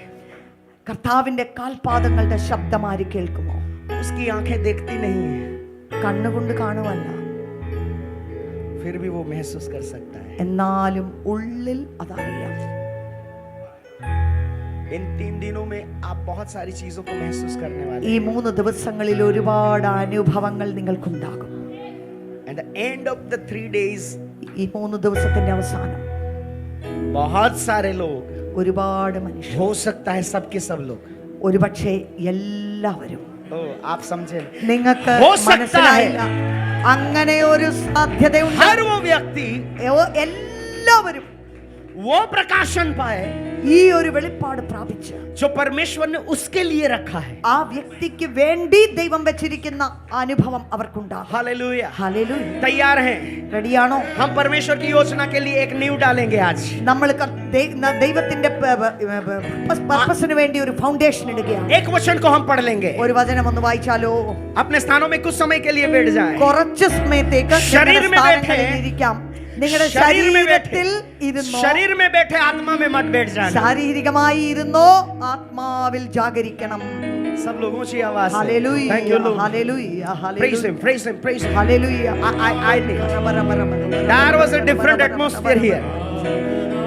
കർത്താവിന്റെ കാൽപാദങ്ങളുടെ ശബ്ദം ആര് കേൾക്കുമോ? उसकी आंखें देखती नहीं है, കണ്ണുകൊണ്ട് കാണുവല്ല, फिर भी वो महसूस कर सकता है। എന്നാലും ഉള്ളിൽ അതറിയാം. इन 3 दिनों में आप बहुत सारी चीजों को महसूस करने वाले ഈ हैं। 3 ദിവസങ്ങളിൽ ഒരുപാട് അനുഭവങ്ങൾ നിങ്ങൾക്കുണ്ടാകും. And the end of the 3 days, ഈ 3 ദിവസത്തിന്റെ അവസാനം बहुत सारे लोग, ഒരുപാട് മനുഷ്യർ, हो सकता है सबके सब लोग, ഒരുപക്ഷെ എല്ലാവരും, ओ आप समझे, നിങ്ങൾക്ക് हो सकता മനസ്സിലായില്ല, അങ്ങനെ ഒരു സാധ്യതയുണ്ട്. हर वो व्यक्ति എല്ലാവരും वो प्रकाशन पाए ഈ ഒരു വെളിപ്പാട് പ്രാപിച്ച് जो परमेश्वर ने उसके लिए रखा है। ആ വ്യക്തിക്ക് വേണ്ടി ദൈവം വെച്ചിരിക്കുന്ന അനുഭവം അവർക്കുണ്ടാകും. हालेलुया। ഹല്ലേലൂയ. तैयार हैं? റെഡിയാണോ? हम परमेश्वर की योजना के लिए एक नींव डालेंगे आज। നമ്മൾ ദൈവത്തിന്റെ പർപ്പസിന് വേണ്ടി ഒരു ഫൗണ്ടേഷൻ ഇടുകയാണ്. एक वचन को हम पढ़ लेंगे। ഒരു വചനം ഒന്ന് വായിച്ചാലോ? अपने स्थानों में कुछ समय के लिए बैठ जाएं। കുറച്ച് സമയത്തേക്ക് ശരീരം में സ്ഥാനങ്ങളിൽ बैठे, ഇരിക്കാം. നിങ്ങളുടെ शरीर में ശരീരത്തിൽ बैठे, ഇരുന്നോ, शरीर में बैठे आत्मा में मत बैठ जाना। ശാരീരികമായി ഇരുന്നോ, ആത്മാവിൽ ജാഗരിക്കണം. सब लोग ऊंची आवाज से hallelujah, thank you Lord, hallelujah, praise him, hallelujah, praise him, praise him। Hallelujah. I need, there was a different atmosphere here।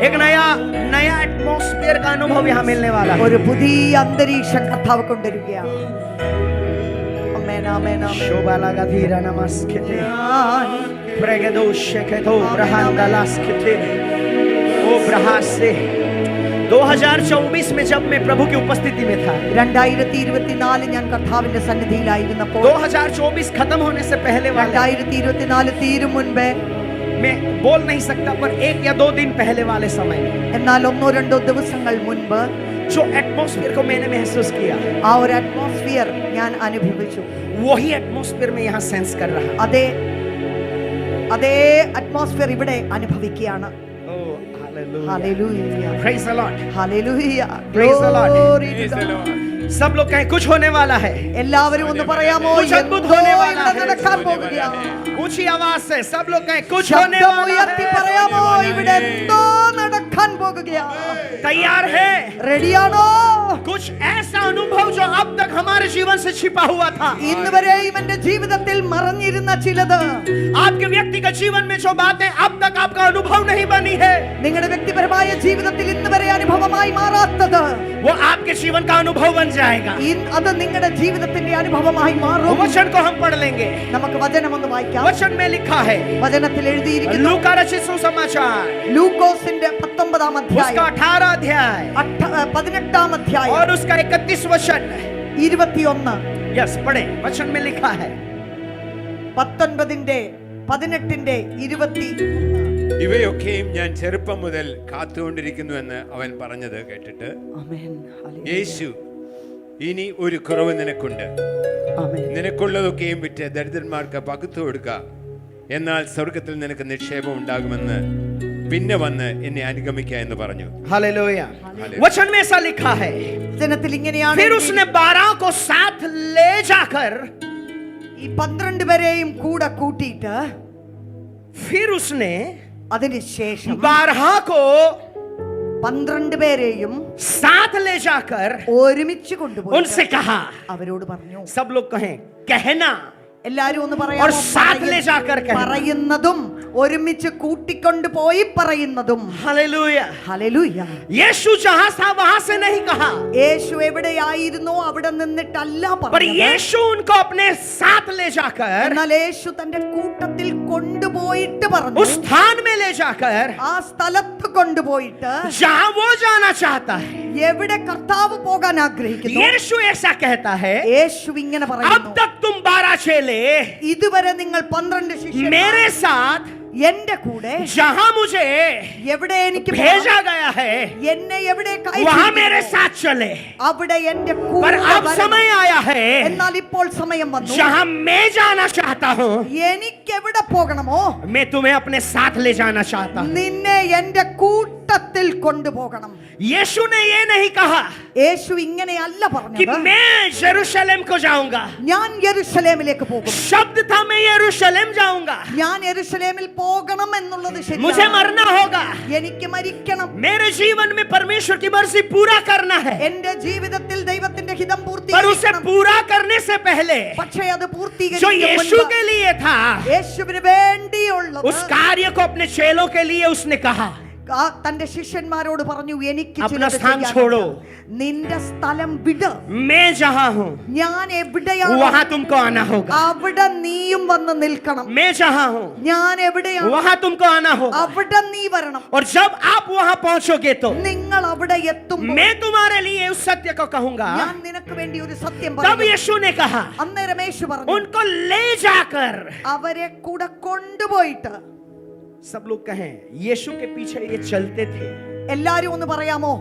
एक नया एटमॉस्फेयर का अनुभव यहाँ मिलने वाला है। ഒരു പുതിയ അന്തരീക്ഷം കർത്താവ് കൊണ്ടുവരികയാണ്. ആമേൻ, ആമേൻ, ആമേൻ. शोभालागा धीरा नमस्कृते प्रगदो शेकेतो ब्रहांडलास्कृते ओ ब्रहासे। 2024 में जब मैं प्रभु की उपस्थिति में था, 2024 ഞാൻ കർത്താവിന്റെ സന്നിധിയിലായിരുന്നപ്പോൾ, 2024 खत्म होने से पहले वाला, 2024 തീരും മുൻപേ, मैं बोल नहीं सकता पर 1 या 2 दिन पहले वाले समय में എന്നാൽ 1-2 ദിവസങ്ങൾ മുൻപ് जो एटमॉस्फेयर को मैंने महसूस किया, ആ ഒരു അറ്റ്മോസ്ഫിയർ ഞാൻ അനുഭവിച്ചു. वही एटमॉस्फेयर में यहाँ सेंस कर रहा। അതേ അറ്റ്മോസ്ഫിയർ ഇവിടെ അനുഭവിക്കുകയാണ്. Oh, hallelujah. Hallelujah, Praise the Lord. Hallelujah. Praise the Lord. Glory to Praise the God. Lord. सब लोग कहें कुछ होने वाला है। എല്ലാവരും ഒന്ന് പറയാമോ? कुछ अद्भुत എന്തോ होने वाला ഇവിടെ है। നടക്കാൻ പോകുകയാണ്. ऊंची आवाज से सब लोग कहें कुछ होने ശബ്ദം वाला ഉയർത്തി है। പറയാമോ? ഇവിടെ എന്തോ നടക്കാൻ പോകുകയാണ്. तैयार है? റെഡിയാണോ? कुछ ऐसा अनुभव जो अब तक हमारे जीवन से छिपा हुआ था, ഇന്ന് വരെയും എന്റെ ജീവിതത്തിൽ മറഞ്ഞിരുന്ന ചിലത്, आपके व्यक्तिगत जीवन में जो बातें अब तक आपका अनुभव नहीं बनी है, നിങ്ങളുടെ വ്യക്തിപരമായ ജീവിതത്തിൽ ഇന്ന് വരെ അനുഭവമായി മാറാത്തത്, वो आपके जीवन का अनुभव बन जाएगा। അത് നിങ്ങളുടെ ജീവിതത്തിന്റെ അനുഭവമായി മാറും. वचन को हम पढ़ लेंगे। നമുക്ക് വചനം ഒന്ന് വായിക്കാം. वचन में लिखा है, വചനത്തിൽ എഴുതിയിരിക്കുന്നു, लूका रचित सुसमाचार ലൂക്കോസിന്റെ 19-ാം उसका അധ്യായം, 18 अध्याय 18-ാം അധ്യായം, और उसका 31 वचन। 21, यस पढ़े, वचन में लिखा है, 19-ന്റെ 18-ന്റെ 21. ഇവയൊക്കെയും ഞാൻ ചെറുപ്പം മുതൽ കാത്തുകൊണ്ടിരിക്കുന്നുവെന്ന് അവൻ പറഞ്ഞത് കേട്ടിട്ട്, ആമേൻ, ഹല്ലേലൂയ, യേശു, ഇനി ഒരു കുറവ് നിനക്കുണ്ട്. ആമേൻ. നിനക്കുള്ളതൊക്കെയും വിറ്റ് ദരിദ്രന്മാർക്ക് പകുത്തു കൊടുക്കുക, എന്നാൽ സ്വർഗത്തിൽ നിനക്ക് നിക്ഷേപം ഉണ്ടാകുമെന്ന് പിന്നെ വന്ന് എന്നെ അനുഗമിക്കുക എന്ന് പറഞ്ഞു. हालेलुया। वचन में ऐसा लिखा है, വചനത്തിൽ ഇങ്ങനെയാണ്, फिर उसने 12 को साथ ले जाकर, ഈ 12 പേരെയും കൂടെ കൂട്ടിയിട്ട്, फिर उसने അതിനുശേഷം 12 को 12 പേരെയും साथ ले जाकर ഒരുമിച്ച് കൊണ്ടുപോയി उनसे कहा, അവരോട് പറഞ്ഞു. सब लोग कहें कहना, എല്ലാരും ഒന്ന് और പറയാമോ? साथ ले जाकर कहना। പറയുന്നതും ഒരുമിച്ച് കൂട്ടിക്കൊണ്ടുപോയി പറയുന്നതും. हालेलुया। ഹല്ലേലൂയ. यीशु जहां था वहां से नहीं कहा, യേശു എവിടെയായിരുന്നോ അവിടെ നിന്നിട്ടല്ല पर പറഞ്ഞത്. यीशु उनको अपने साथ ले जाकर, എന്നാൽ യേശു തന്റെ കൂട്ടത്തിൽ കൊണ്ടുപോയിട്ട് പറഞ്ഞു, उस स्थान में ले जाकर, ആ സ്ഥലത്ത് കൊണ്ടുപോയിട്ട്, जहां वो जाना चाहता है। എവിടെ കർത്താവ് പോകാൻ ആഗ്രഹിക്കുന്നു, यीशु ऐसा कहता है, യേശു ഇങ്ങനെ अब പറയുന്നു, तक तुम 12 चेले ഇതുവരെ നിങ്ങൾ 12 ശിഷ്യന്മാർ मेरे साथ എന്റെ കൂടെ, जहां मुझे എവിടെ എനിക്ക് भेजा गया है എന്നെ എവിടെ वहां मेरे കയറ്റിയിരിക്കുന്നു, साथ चले, അവിടെ എന്റെ पर കൂടെ अब വരണം. समय आया है എന്നാൽ ഇപ്പോൾ സമയം വന്നു, जहां मैं जाना चाहता हूं, എനിക്ക് എവിടെ പോകണമോ मैं तुम्हें अपने साथ ले जाना चाहता हूं। നിന്നെ എന്റെ കൂട്ടത്തിൽ ഇഷ്ടത്തിൽ കൊണ്ടുപോകണം. यीशु ने ये नहीं कहा യേശു ഇങ്ങനെയല്ല कि പറഞ്ഞത്, मैं यरूशलेम को जाऊंगा. ഞാൻ യെരുശലേമിലേക്ക് പോകും. शब्द था मैं यरूशलेम जाऊंगा. ഞാൻ യെരുശലേമിൽ പോകണം എന്നുള്ളത് मुझे ശരിയാണ്. मरना होगा. എനിക്ക് മരിക്കണം. मेरे जीवन में परमेश्वर की मर्जी पूरा करना है. എന്റെ ജീവിതത്തിൽ ദൈവത്തിന്റെ ഹിതം पर उसे പൂർത്തീകരിക്കണം. पूरा करने से पहले പക്ഷേ അത് जो പൂർത്തീകരിക്കും यीशु के लिए था, യേശുവിന് വേണ്ടിയുള്ളത് उस कार्य को अपने चेलों के लिए उसने कहा, തന്റെ ശിഷ്യന്മാരോട് പറഞ്ഞു, എനിക്ക് अपना ചിലത് स्थान ചെയ്യാനുണ്ട്. छोड़ो. നിന്റെ സ്ഥലം വിട്. मैं जहां हूं ഞാൻ എവിടെയാണ് वहां तुमको आना होगा. അവിടെ നീയും വന്ന് നിൽക്കണം. मैं जहां हूं ഞാൻ എവിടെയാണ് वहां तुमको आना होगा. അവിടെ നീ വരണം. और जब आप वहां पहुंचोगे तो നിങ്ങൾ അവിടെ എത്തുമ്പോൾ मैं तुम्हारे लिए उस सत्य को कहूंगा. ഞാൻ നിനക്ക് വേണ്ടി ഒരു സത്യം तब പറയും. यीशु ने कहा, അന്നേരം യേശു പറഞ്ഞു, उनको ले जाकर. അവരെ കൂടെ കൊണ്ടുപോയിട്ട്. सब लोग कहें यीशु के पीछे ये चलते थे, എല്ലാരും ഒന്ന് പറയാമോ,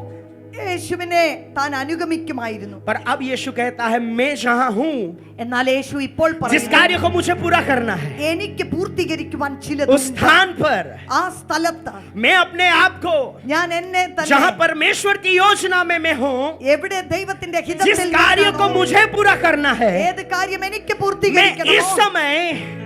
യേശുവിനെ താൻ അനുഗമിക്കുമായിരുന്നു. पर अब यीशु कहता है मैं जहां हूं എന്നാൽ യേശു ഇപ്പോൾ जिस പറയുന്നു, कार्य को मुझे पूरा करना है, എനിക്ക് പൂർത്തീകരിക്കുവാൻ उस ചിലതുണ്ട്. स्थान पर ആ സ്ഥലത്ത് मैं अपने आप को, ഞാൻ എന്നെ जहां തന്നെ परमेश्वर की योजना में मैं हूं, എവിടെ ദൈവത്തിന്റെ जिस ഹിതത്തിൽ कार्य को ഞാനാണോ, मुझे पूरा करना है, ഏത് കാര്യം എനിക്ക് मैं പൂർത്തീകരിക്കണം, इस समय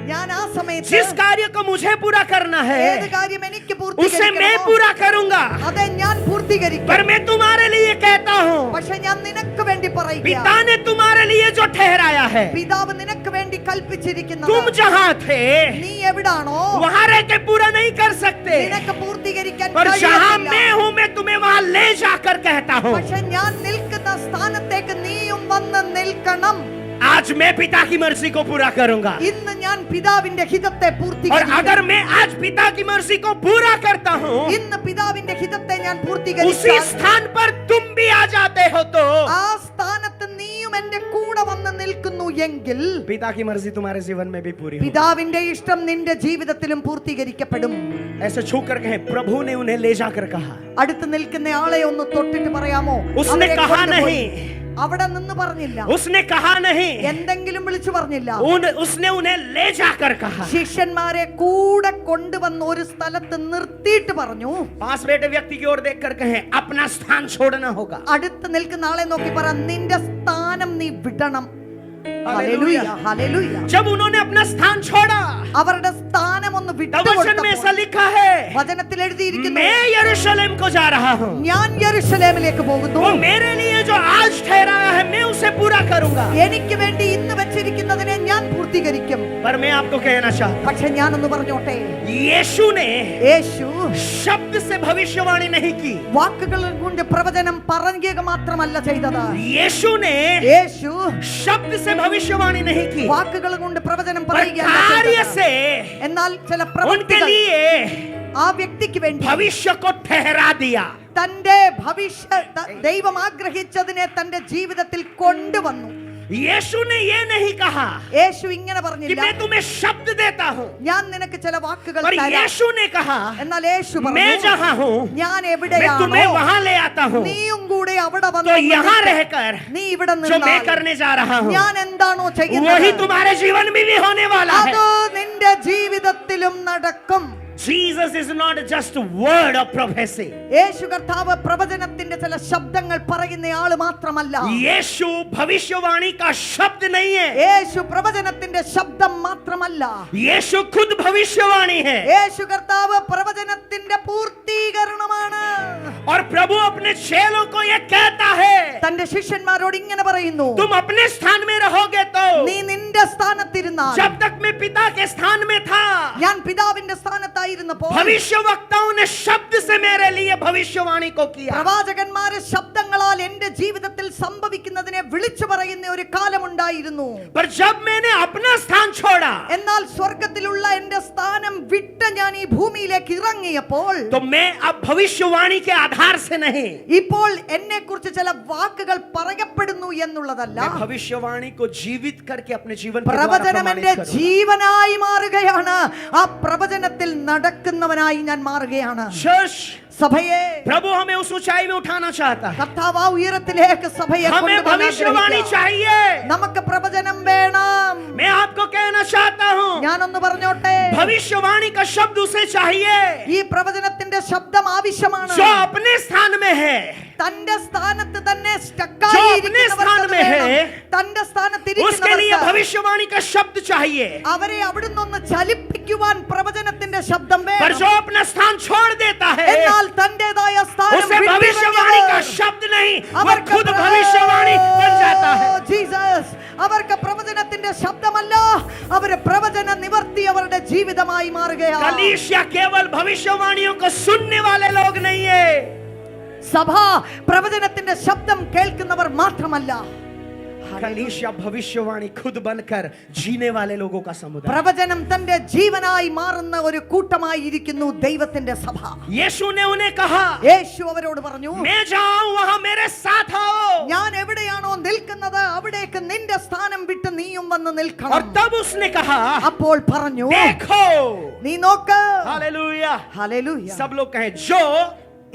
ഞാൻ ആ സമയത്ത് जिस कार्य को मुझे पूरा करना ഏത് है കാര്യം എനിക്ക് उसे मैं പൂർത്തീകരിക്കണം, पूरा करूंगा. അത് ഞാൻ പൂർത്തീകരിക്കും. पर मैं तुम्हारे लिए कहता हूं, പക്ഷെ ഞാൻ നിനക്ക് വേണ്ടി പറയുക, पिता ने तुम्हारे लिए जो ठहराया है, പിതാവ് നിനക്ക് വേണ്ടി കൽപ്പിച്ചിരിക്കുന്നത്, तुम जहां थे നീ എവിടാണോ वहां रह के पूरा नहीं कर सकते, നിനക്ക് പൂർത്തീകരിക്കാൻ पर जहां കഴിയത്തില്ല. मैं हूं मैं तुम्हें वहां ले जाकर कहता हूं, പക്ഷെ ഞാൻ നിൽക്കുന്ന സ്ഥാനത്തേക്ക് നീയും വന്ന് നിൽക്കണം. आज मैं पिता की मर्जी को पूरा करूंगा. ഇന്ന് ഞാൻ പിതാവിന്റെ ഹിതത്തെ और പൂർത്തീകരിക്കും. अगर मैं आज पिता की मर्जी को पूरा करता हूं, ഇന്ന് പിതാവിന്റെ ഹിതത്തെ ഞാൻ उसी പൂർത്തീകരിച്ചാൽ स्थान पर तुम भी आ जाते हो तो ആ സ്ഥാനത്ത് നീയും എന്റെ കൂടെ വന്ന് നിൽക്കുന്നു എങ്കിൽ पिता की मर्जी तुम्हारे जीवन में भी पूरी हो. പിതാവിന്റെ ഇഷ്ടം നിന്റെ ജീവിതത്തിലും പൂർത്തീകരിക്കപ്പെടും. ऐसे छू कर कहें, प्रभु ने उन्हें ले जाकर कहा. അടുത്ത് നിൽക്കുന്ന ആളെ ഒന്ന് തൊട്ടിട്ട് പറയാമോ, उसने അവരെ कहा കൊണ്ടുപോയി. नहीं, അവിടെ നിന്ന് പറഞ്ഞില്ല, उसने कहा नहीं, എന്തെങ്കിലും വിളിച്ചു പറഞ്ഞില്ല. उसने उन्हें ले जाकर कहा. ശിഷ്യന്മാരെ കൂടെ കൊണ്ടുവന്ന് ഒരു സ്ഥലത്ത് നിർത്തിയിട്ട് പറഞ്ഞു, पास बैठे व्यक्ति की ओर देखकर कहें, अपना स्थान छोड़ना होगा. അടുത്ത് നിൽക്കുന്ന ആളെ നോക്കി പറ, നിന്റെ സ്ഥാനം നീ വിടണം. हालेलुया. Hallelujah, hallelujah. जब उन्होंने अपना स्थान छोड़ा, അവരുടെ സ്ഥാനം ഒന്ന് तब वचन में ऐसा വിട്ടുകൊടുത്തപ്പോൾ लिखा है, വചനത്തിൽ എഴുതിയിരിക്കുന്നു, मैं यरूशलेम को जा रहा हूं. ഞാൻ യെരൂശലേമിലേക്ക് പോകുന്നു. वो मेरे लिए जो आज ठहराया है मैं उसे पूरा करूंगा. എനിക്ക് വേണ്ടി ഇന്ന് വെച്ചിരിക്കുന്നതിനെ ഞാൻ പൂർത്തീകരിക്കും. पर मैं आपको कहना चाहता പക്ഷെ ഞാനൊന്ന് പറഞ്ഞോട്ടെ, हूं, यीशु ने യേശു शब्द से भविष्यवाणी नहीं की. വാക്കുകൾ കൊണ്ട് പ്രവചനം പറയുക മാത്രമല്ല ചെയ്തത്. यीशु ने യേശു शब्द से भविष्यवाणी नहीं की, വാക്കുകൾ കൊണ്ട് പ്രവചനം पर പറയുകയല്ല कार्य ചെയ്തത്. से എന്നാൽ ചില उनके പ്രവൃത്തികൾ लिए ആ വ്യക്തിക്ക് വേണ്ടി भविष्य को ठहरा दिया. തന്റെ ദൈവം ആഗ്രഹിച്ചതിനെ തന്റെ ജീവിതത്തിൽ കൊണ്ടുവന്നു. यीशु ने ये नहीं कहा യേശു ഇങ്ങനെ कि പറഞ്ഞില്ല, मैं तुम्हें शब्द देता हूं, ഞാൻ നിനക്ക് ചില വാക്കുകൾ पर തരാം. यीशु ने कहा എന്നാൽ യേശു मैं പറഞ്ഞു, जहां हूं ഞാൻ मैं എവിടെയാണോ तुम्हें वहां ले आता हूं. നീയും കൂടെ അവിടെ तो വന്ന് यहाँ നിൽക്ക്. रहकर നീ ഇവിടെ जो मैं നിന്നാൽ करने जा रहा हूं ഞാൻ എന്താണോ वही ചെയ്യുന്നത് तुम्हारे जीवन में भी होने वाला അത് है. നിന്റെ ജീവിതത്തിലും നടക്കും. Jesus is not just a word of prophecy. യേശു കർത്താവ് പ്രവചനത്തിന്റെ ചില ശബ്ദങ്ങൾ പറയുന്ന ആള് മാത്രമല്ല. यीशु भविष्यवाणी का शब्द नहीं है. യേശു പ്രവചനത്തിന്റെ ശബ്ദം മാത്രമല്ല. यीशु खुद भविष्यवाणी है. യേശു കർത്താവ് പ്രവചനത്തിന്റെ പൂർത്തീകരണമാണ്. और प्रभु अपने चेलों को ये कहता है, തന്റെ ശിഷ്യന്മാരോട് ഇങ്ങനെ പറയുന്നു, तुम अपने स्थान में रहोगे तो നീ നിന്റെ സ്ഥാനത്തിരുന്നാൽ, जब तक मैं पिता के स्थान में था ഞാൻ പിതാവിന്റെ സ്ഥാനത്തായിരുന്നപ്പോൾ भविष्यवक्ताओं ने शब्द से मेरे लिए भविष्यवाणी को किया. പ്രവാചകന്മാരെ ശബ്ദങ്ങളാൽ എന്റെ ജീവിതത്തിൽ സംഭവിക്കുന്നതിനെ വിളിച്ചു പറയുന്ന ഒരു കാലമുണ്ടായിരുന്നു. पर जब मैंने अपना स्थान छोड़ा എന്നാൽ സ്വർഗത്തിലുള്ള എന്റെ സ്ഥാനം വിട്ട് ഞാൻ ഈ ഭൂമിയിലേക്ക് ഇറങ്ങിയപ്പോൾ तो मैं अब भविष्यवाणी के आधार से नहीं, ഇപ്പോൾ എന്നെ കുറിച്ച് ചില വാക്കുകൾ പറയപ്പെടുന്നു എന്നുള്ളതല്ല, मैं भविष्यवाणी को जीवित करके अपने जीवन के द्वारा പ്രവചനം എന്റെ प्रमाणित करूंगा. ജീവനായി മാറുകയാണ്. ആ പ്രവചനത്തിൽ നടക്കുന്നവനായി ഞാൻ മാറുകയാണ്. चर्च, സഭയെ प्रभु हमें उस ऊंचाई में उठाना चाहता है. കർത്താവ് ആ ഉയരത്തിലേക്ക് സഭയെ हमें കൊണ്ടുവരാൻ भविष्यवाणी ആഗ്രഹിക്കുക. चाहिए. നമുക്ക് പ്രവചനം വേണം. मैं आपको कहना चाहता हूं, ഞാനൊന്ന് പറഞ്ഞോട്ടെ, भविष्यवाणी का शब्द उसे चाहिए ഈ പ്രവചനത്തിന്റെ ശബ്ദം ആവശ്യമാണ്. जो अपने स्थान में है, തന്റെ സ്ഥാനത്ത് തന്നെ जो अपने स्थान में है, തന്റെ उसके लिए സ്ഥാനത്ത് भविष्यवाणी का शब्द चाहिए। അവരെ അവിടുന്ന് ഒന്ന് ചലിപ്പിക്കുവാൻ പ്രവചനത്തിന്റെ ശബ്ദം पर വേണം. जो अपना स्थान छोड़ देता है, എന്നാൽ തന്റേതായ സ്ഥാനം उसे भविष्यवाणी का शब्द नहीं, वो खुद भविष्यवाणी बन जाता है। ജീസസ് അവർക്ക് പ്രവചനത്തിന്റെ ശബ്ദമല്ല, അവര് പ്രവചന നിവർത്തി അവരുടെ ജീവിതമായി മാറുകയാണ്. कलीसिया केवल भविष्यवाणियों को सुनने वाले लोग नहीं है, സഭ പ്രവചനത്തിന്റെ ശബ്ദം കേൾക്കുന്നവർ മാത്രമല്ല, कलीसिया भविष्यवाणी खुद बनकर जीने वाले लोगों का समुदाय। പ്രവചനം തന്റെ ജീവനായി മാറുന്ന ഒരു കൂട്ടമായി ഇരിക്കുന്നു ദൈവത്തിന്റെ സഭ. यीशु ने उन्हें कहा, യേശു അവരോട് പറഞ്ഞു, मैं जाऊं वहां मेरे साथ आओ। ഞാൻ എവിടെയാണോ നിൽക്കുന്നത് അവിടേക്ക് നിന്റെ സ്ഥാനം വിട്ട് നീയും വന്ന് और നിൽക്കണം. तब उसने कहा, അപ്പോൾ പറഞ്ഞു, देखो, നീ നോക്ക്. हालेलुया। ഹല്ലേലൂയ. सब लोग कहें, जो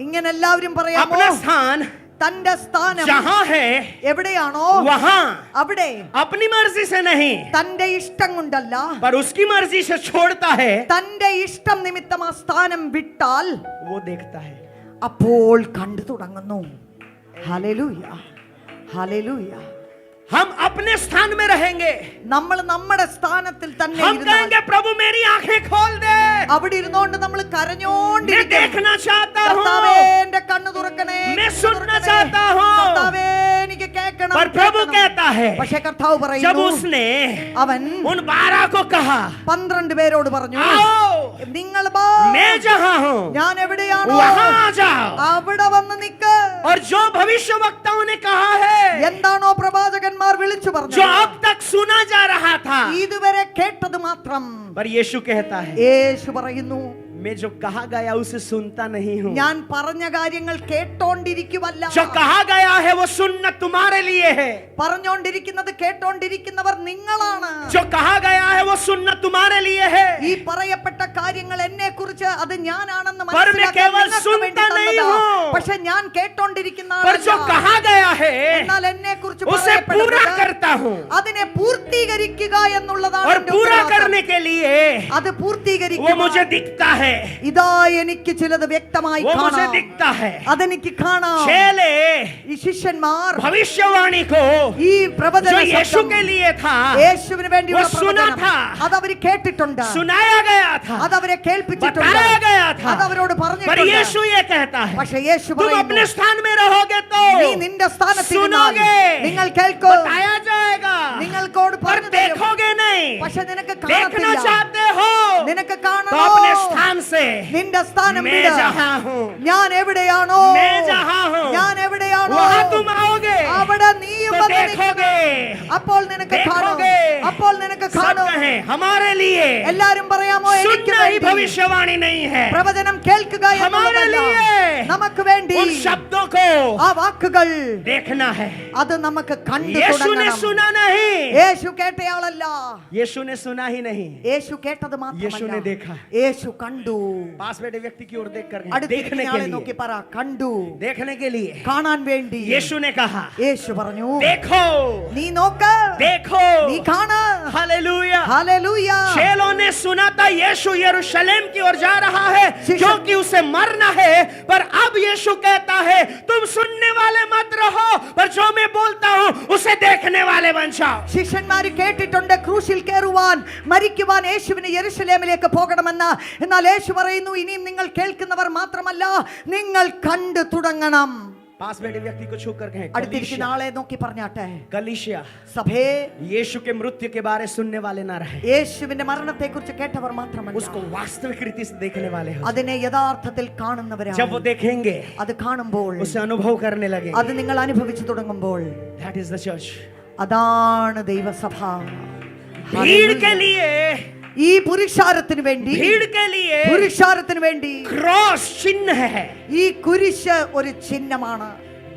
ഇങ്ങനെ എല്ലാവരും പറയാമോ? अपना स्थान തന്റെ സ്ഥാനം जहां है എവിടെയാണോ वहां അവിടെ अपनी मर्जी से नहीं, തന്റെ ഇഷ്ടം കൊണ്ടല്ല, पर उसकी मर्जी से छोड़ता है, തന്റെ ഇഷ്ടം നിമിത്തം ആ സ്ഥാനം വിട്ടാൽ वो देखता है। അപ്പോൾ കണ്ടു തുടങ്ങുന്നു. Hallelujah, hallelujah. हम अपने स्थान में रहेंगे, നമ്മൾ നമ്മുടെ സ്ഥാനത്തിൽ തന്നെ हम ഇരുന്നാൽ, कहेंगे, प्रभु मेरी आंखें खोल दे, അവിടെ ഇരുന്നുകൊണ്ട് നമ്മൾ मैं കരഞ്ഞോണ്ടിരിക്കണം. देखना चाहता കർത്താവേ हूँ, എന്റെ കണ്ണ് തുറക്കണേ, मैं കണ്ണ് सुनना തുറക്കണേ. चाहता हूँ। കർത്താവേ എനിക്ക് കേൾക്കണം, पर प्रभु കേൾക്കണം. कहता है, പക്ഷേ കർത്താവ് जब പറയുന്നു, उसने അവൻ उन 12 को कहा, 12 പേരോട് പറഞ്ഞു, आओ, നിങ്ങൾ വാ, मैं जहां हूँ ഞാൻ എവിടെയാണോ वहां आ जाओ। അവിടെ വന്ന് നിക്ക്. और जो भविष्यवक्ताओं ने कहा है, എന്താണോ പ്രവാചകന്മാർ വിളിച്ചു जो പറഞ്ഞത്, अब तक सुना जा रहा था, ഇതുവരെ കേട്ടത് മാത്രം पर यीशु कहता है, യേശു പറയുന്നു, मैं जो कहा गया उसे सुनता नहीं हूँ, ഞാൻ പറഞ്ഞ കാര്യങ്ങൾ കേട്ടോണ്ടിരിക്കുവല്ല. जो कहा गया है वो सुनना तुम्हारे लिए है, പറഞ്ഞോണ്ടിരിക്കുന്നത് കേട്ടോണ്ടിരിക്കുന്നവർ നിങ്ങളാണ്. जो कहा गया है वो सुनना तुम्हारे लिए है, ഈ പറയപ്പെട്ട കാര്യങ്ങൾ എന്നെ കുറിച്ച് അത് ഞാനാണെന്ന് पर मैं മനസ്സിലാക്കാൻ केवल നിങ്ങൾക്ക് വേണ്ടി सुनता नहीं തന്നതാ. हूँ, പക്ഷെ ഞാൻ കേട്ടോണ്ടിരിക്കുന്ന पर जो ആളല്ല. कहा गया है എന്നാൽ എന്നെ കുറിച്ച് उसे पूरा करता हूँ। അതിനെ പൂർത്തീകരിക്കുക എന്നുള്ളതാണ് और എന്റെ पूरा ഉത്തരവാദിത്തം. करने के लिए അത് वो പൂർത്തീകരിക്കുക मुझे दिखता है, ഇതാ എനിക്ക് ചിലത് വ്യക്തമായി वो मुझे കാണാം, दिखता है। അതെനിക്ക് കാണാം. चेले ഈ ശിഷ്യന്മാർ भविष्यवाणी को ഈ പ്രവചന जो यीशु ശബ്ദം के लिए था യേശുവിന് വേണ്ടിയുള്ള वो सुना പ്രവചനം था, അതവർ കേട്ടിട്ടുണ്ട്, सुनाया गया था, അതവരെ കേൾപ്പിച്ചിട്ടുണ്ട്, बताया गया था। അതവരോട് पर പറഞ്ഞിട്ടുണ്ട്. यीशु ये कहता है, പക്ഷെ യേശു तुम अपने പറയുന്നു, स्थान में रहोगे तो നീ നിന്റെ സ്ഥാനത്ത് ഇരുന്നാൽ सुनोगे, നിങ്ങൾ കേൾക്കും, बताया जाएगा, നിങ്ങൾക്കോട് पर പറഞ്ഞു തരും. देखोगे नहीं। പക്ഷെ നിനക്ക് देखना കാണത്തില്ല. चाहते हो നിനക്ക് तो കാണണോ? अपने स्थान से, നിന്റെ സ്ഥാനം मैं വിട്. जहां हूँ, ഞാൻ എവിടെയാണോ मैं जहां हूँ, ഞാൻ എവിടെയാണോ वहां तुम आओगे അവിടെ നീയും तो വന്ന് നിൽക്കും. देखोगे, അപ്പോൾ നിനക്ക് കാണും, देखोगे। അപ്പോൾ നിനക്ക് सब കാണും. कहें हमारे लिए എല്ലാരും പറയാമോ, എനിക്ക് सुनना ही വേണ്ടി भविष्यवाणी नहीं है, പ്രവചനം കേൾക്കുക हमारे എന്നുള്ളതല്ല, लिए നമുക്ക് വേണ്ടി उन शब्दों को ആ വാക്കുകൾ देखना है। അത് നമുക്ക് കണ്ടു यीशु ने തുടങ്ങണം. सुना नहीं, യേശു കേട്ടയാളല്ല, यीशु ने सुना ही नहीं, യേശു കേട്ടത് यीशु ने മാത്രമല്ല, देखा। യേശു കണ്ടു. पास बैठे व्यक्ति की ओर देख कर देखने അടുത്തിരിക്കുന്നയാളെ के നോക്കി लिए, പറ, കണ്ടു. देखने के लिए കാണാൻ വേണ്ടി यीशु ने कहा, യേശു പറഞ്ഞു, देखो, നീ നോക്ക്, देखो, നീ കാണ്. हालेलुया। ഹല്ലേലൂയ. चेलों ने सुना था यीशु यरूशलेम की ओर जा रहा है क्योंकि उसे मरना है, पर अब यीशु कहता है, तुम सुनने वाले मत रहो, पर जो मैं बोलता हूँ उसे देखने वाले बन जाओ। ശിഷ്യന്മാര് കേട്ടിട്ടുണ്ട് ക്രൂശിൽ കയറുവാൻ, മരിക്കുവാൻ യേശുവിന് യെരുശലേമിലേക്ക് പോകണമെന്ന്. എന്നാൽ യേശു പറയുന്നു, ഇനിയും നിങ്ങൾ കേൾക്കുന്നവർ മാത്രമല്ല, നിങ്ങൾ കണ്ടു തുടങ്ങണം. पास बैठे व्यक्ति को छू कर कहें, അടുത്തിരിക്കുന്ന ആളെ നോക്കി പറഞ്ഞാട്ടെ, कलीसिया സഭേ यीशु के मृत्यु के बारे सुनने वाले ना रहे, യേശുവിന്റെ മരണത്തെ കുറിച്ച് കേട്ടവർ മാത്രമല്ല, उसको वास्तविक रीति से देखने वाले हो। അതിനെ യഥാർത്ഥത്തിൽ കാണുന്നവരാണ്. जब वो देखेंगे, അത് കാണുമ്പോൾ, उसे अनुभव करने लगे, അത് നിങ്ങൾ അനുഭവിച്ചു തുടങ്ങുമ്പോൾ, that is the church। അതാണ് ദൈവസഭ. भीड़ के लिए, ഈ പുരുഷാരത്തിന് വേണ്ടി, भीड़ के लिए പുരുഷാരത്തിന് വേണ്ടി क्रॉस चिन्ह है, ഈ കുരിശ് ഒരു ചിഹ്നമാണ്.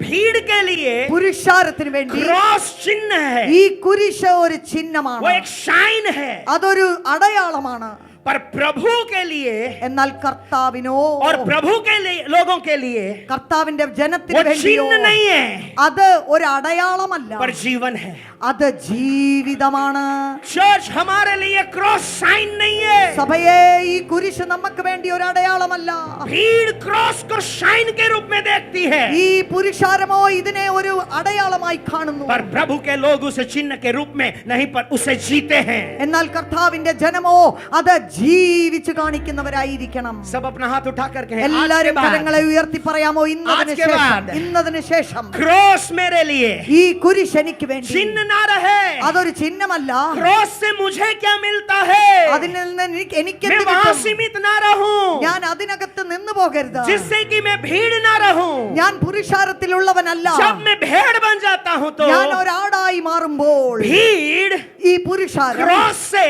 भीड़ के लिए പുരുഷാരത്തിന് വേണ്ടി क्रॉस चिन्ह है, ഈ കുരിശ് ഒരു वो ചിഹ്നമാണ്, एक शाइन है, അതൊരു അടയാളമാണ്. पर प्रभु के लिए എന്നാൽ കർത്താവിനോ और प्रभु के लिए लोगों के लिए കർത്താവിന്റെ ജനത്തിന് वो വേണ്ടിയോ चिन्ह नहीं है അത് ഒരു അടയാളമല്ല, पर जीवन है। അത് ജീവിതമാണ്. चर्च हमारे लिए क्रॉस साइन नहीं है। സഭയെ, ഈ കുരിശ് നമുക്ക് വേണ്ടി ഒരു അടയാളമല്ല. भीड़ क्रॉस को साइन के रूप में देखती है, ഈ പുരുഷാരമോ ഇതിനെ ഒരു അടയാളമായി കാണുന്നു. पर प्रभु के लोग उसे चिन्ह के रूप में नहीं, पर उसे जीते हैं। എന്നാൽ കർത്താവിന്റെ ജനമോ അത് ജീവിച്ചു കാണിക്കുന്നവരായിരിക്കണം. सब अपना हाथ उठा करके എല്ലാവരും കരങ്ങളെ ഉയർത്തി പറയാമോ? ഇന്നതിന് ശേഷം क्रॉस मेरे लिए, ഈ കുരിശ് എനിക്ക് വേണ്ടി. चिन्ह ना रहे, അതൊരു ചിഹ്നമല്ല. क्रॉस से मुझे क्या मिलता है, അതിൽ നിന്ന് എനിക്ക് मैं എന്ത് वहां കിട്ടും? सीमित ना रहूं, ഞാൻ അതിനകത്ത് നിന്ന് പോകരുത്. जिससे कि मैं भीड़ ना रहूं। ഞാൻ പുരുഷാരത്തിലുള്ളവനല്ല. जब मैं भेड़ बन जाता हूं तो ഞാൻ ഒരാടായി മാറുമ്പോൾ भीड़ ഈ പുരുഷാരം क्रॉस से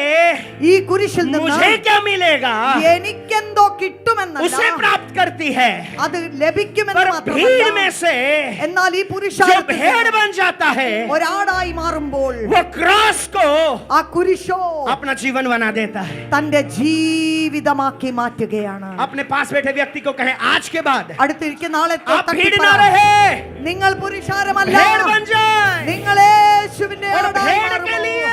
ഈ കുരിശിൽ നിന്ന് मुझे क्या मिलेगा എനിക്കെന്തോ കിട്ടുമെന്നല്ല, उसे प्राप्त करती है। അത് ലഭിക്കുമെന്ന് पर भीड़ में മാത്രമല്ല. से എന്നാൽ ഈ जो പുരുഷാരത്തിൽ भेड़ बन जाता है, ഒരാടായി മാറുമ്പോൾ वो क्रॉस को ആ കുരിശോ अपना जीवन बना देता है। തന്റെ ജീവിതമാക്കി മാറ്റുകയാണ്. अपने पास बैठे व्यक्ति को कहे, आज के बाद അടുത്തിരിക്കുന്ന ആളെ आप തട്ടി भीड़ പറ. ना रहे, നിങ്ങൾ പുരുഷാരമല്ല, भेड़ बन जाए। നിങ്ങൾ യേശുവിന്റെ और ആടായി भेड़ के മാറുമോ? लिए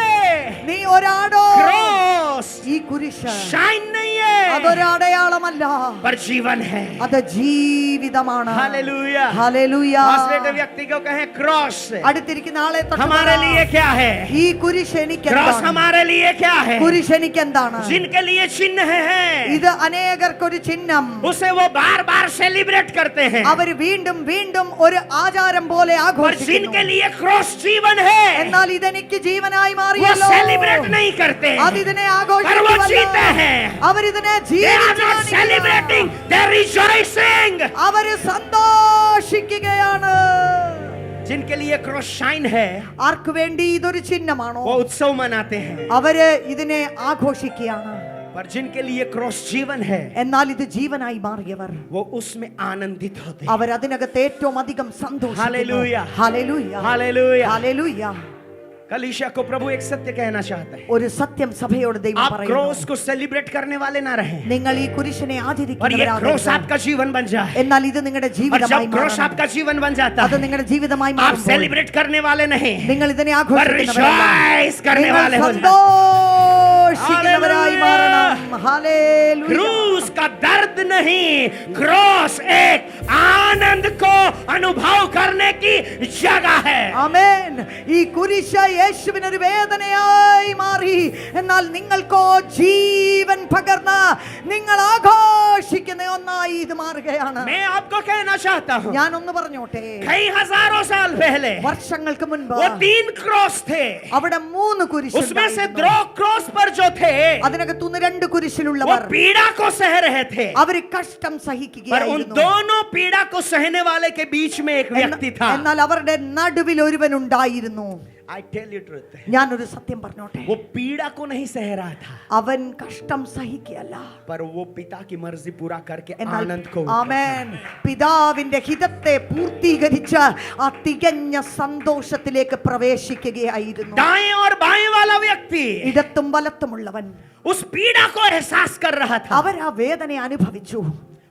നീ ഒരാടോ. क्रॉस ഈ കുരിശ് शाइन नहीं है, അതൊരു അടയാളമല്ല, पर जीवन है। അത് ജീവിതമാണ്. हालेलूया। ഹല്ലേലൂയ. पास बैठे व्यक्ति को कहे, क्रॉस അടുത്തിരിക്കുന്ന ആളെ തൊട്ട് हमारे പറ. लिए क्या है, ഈ കുരിശ് എനിക്ക് क्रॉस എന്താണ്? हमारे लिए क्या है, കുരിശ് എനിക്ക് എന്താണ്? जिनके लिए चिन्ह है ഇത് അനേകർക്കൊരു ചിഹ്നം. उसे वो बार बार सेलिब्रेट करते हैं, അവര് വീണ്ടും വീണ്ടും ഒരു ആചാരം പോലെ पर ആഘോഷിക്കുന്നു. जिनके लिए क्रॉस जीवन है എന്നാൽ ഇതെനിക്ക് ജീവനായി वो മാറിയല്ലോ. सेलिब्रेट नहीं करते, അതിതിനെ पर वो ആഘോഷിക്കുമല്ല. जीते हैं। അവരിതിനെ They are ജീവിച്ചു not കാണിക്കുന്നു. celebrating, they are rejoicing. അവര് സന്തോഷിക്കുകയാണ്. जिनके लिए क्रॉस शाइन है ആർക്ക് വേണ്ടി ഇതൊരു ചിഹ്നമാണോ? वो उत्सव मनाते हैं, അവര് ഇതിനെ ആഘോഷിക്കുകയാണ്. पर जिनके लिए क्रॉस जीवन है എന്നാൽ ഇത് ജീവനായി മാറിയവർ वो उसमें आनंदित होते हैं। അവർ അതിനകത്ത് ഏറ്റവും അധികം സന്തോഷിക്കുന്നു. ഹല്ലേലൂയ. ഹല്ലേലൂയ. हालेलुया। ഹല്ലേലൂയ. कलीसिया को प्रभु एक सत्य कहना चाहता है, ഒരു സത്യം സഭയോട് ദൈവം आप പറയുന്നു. क्रॉस को सेलिब्रेट करने वाले ना रहे, നിങ്ങൾ ഈ കുരിശിനെ और ये क्रॉस ആചരിക്കുന്നവരാകരുത്. आपका जीवन बन जाए। എന്നാൽ ഇത് നിങ്ങളുടെ और ജീവിതമായി जब क्रॉस മാറണം. आपका जीवन बन जाता അത് है, നിങ്ങളുടെ ജീവിതമായി आप മാറുമ്പോൾ सेलिब्रेट करने वाले नहीं, നിങ്ങൾ ഇതിനെ पर ആഘോഷിക്കുന്നവരല്ല. रिजॉइस करने നിങ്ങൾ वाले हो जाए। സന്തോഷിക്കുന്നവരായി മാറണം. ഹല്ലേലൂയ. क्रूस का दर्द नहीं, क्रॉस एक आनंद को अनुभव करने की जगह है। ആമേൻ. ഈ കുരിശ് യേശുവിനൊരു വേദനയായി മാറി, എന്നാൽ നിങ്ങൾക്കോ ജീവൻ പകർന്ന് നിങ്ങൾ ആഘോഷിക്കുന്ന ഒന്നായി ഇത് മാറുകയാണ്. मैं आपको कहना चाहता हूँ, ഞാൻ ഒന്ന് പറഞ്ഞോട്ടെ, कई हजारों साल पहले വർഷങ്ങൾക്ക് മുൻപ് वो 3 क्रॉस थे, അവിടെ 3 കുരിശ് उसमें से ഉണ്ടായിരുന്നു. 2 क्रॉस पर जो थे അതിനകത്തുനിന്ന് 2 वो കുരിശിലുള്ളവർ पीड़ा को सह रहे थे, അവര് കഷ്ടം पर उन സഹിക്കുകയായിരുന്നു. दोनों पीड़ा को सहने वाले के बीच में एक व्यक्ति था। എന്നാൽ അവരുടെ നടുവിൽ ഒരുവൻ ഉണ്ടായിരുന്നു. I tell you truth, ഞാനൊരു സത്യം പറഞ്ഞോട്ടെ, वो पीड़ा को नहीं सह रहा था, അവൻ കഷ്ടം സഹിക്കുകയല്ല, पर वो पिता की मर्जी पूरा करके എന്നാൽ आनंद को ആമേൻ പിതാവിന്റെ ഹിതത്തെ പൂർത്തീകരിച്ച് ആ തികഞ്ഞ സന്തോഷത്തിലേക്ക് പ്രവേശിക്കുകയായിരുന്നു. दाएं और बाएं वाला व्यक्ति ഇടത്തും വലത്തുമുള്ളവൻ उस पीड़ा को एहसास कर रहा था, അവർ ആ വേദന അനുഭവിച്ചു.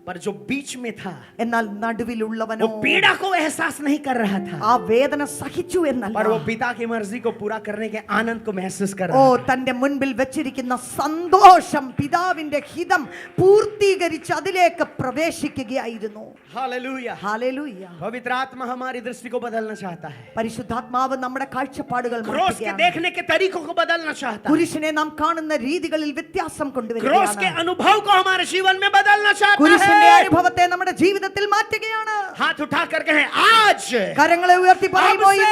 पर जो बीच में था എന്നാൽ वो നടുവിലുള്ളവനോ पीड़ा को एहसास नहीं कर रहा था, ആ വേദന സഹിച്ചു എന്നല്ല, पर वो पिता की मर्जी को पूरा करने के आनंद को महसूस कर ഓ रहा था। തന്റെ മുൻപിൽ വെച്ചിരിക്കുന്ന സന്തോഷം, പിതാവിന്റെ ഹിതം പൂർത്തീകരിച്ച് അതിലേക്ക് പ്രവേശിക്കുകയായിരുന്നു. हालेलुया। ഹല്ലേലൂയ. पवित्र आत्मा हमारी दृष्टि को बदलना चाहता है, പരിശുദ്ധാത്മാവ് നമ്മുടെ കാഴ്ചപ്പാടുകൾ क्रॉस के മാറ്റുകയാണ്. देखने के तरीकों को बदलना चाहता है, കുരിശിനെ നാം കാണുന്ന രീതികളിൽ വ്യത്യാസം क्रॉस के കൊണ്ടുവരികയാണ്. अनुभव को हमारे जीवन में बदलना चाहता കുരിശിന്റെ है। അനുഭവത്തെ നമ്മുടെ ജീവിതത്തിൽ മാറ്റുകയാണ്. हाथ उठा करके हैं, आज കരങ്ങളെ ഉയർത്തി പറയുമോ, अब से,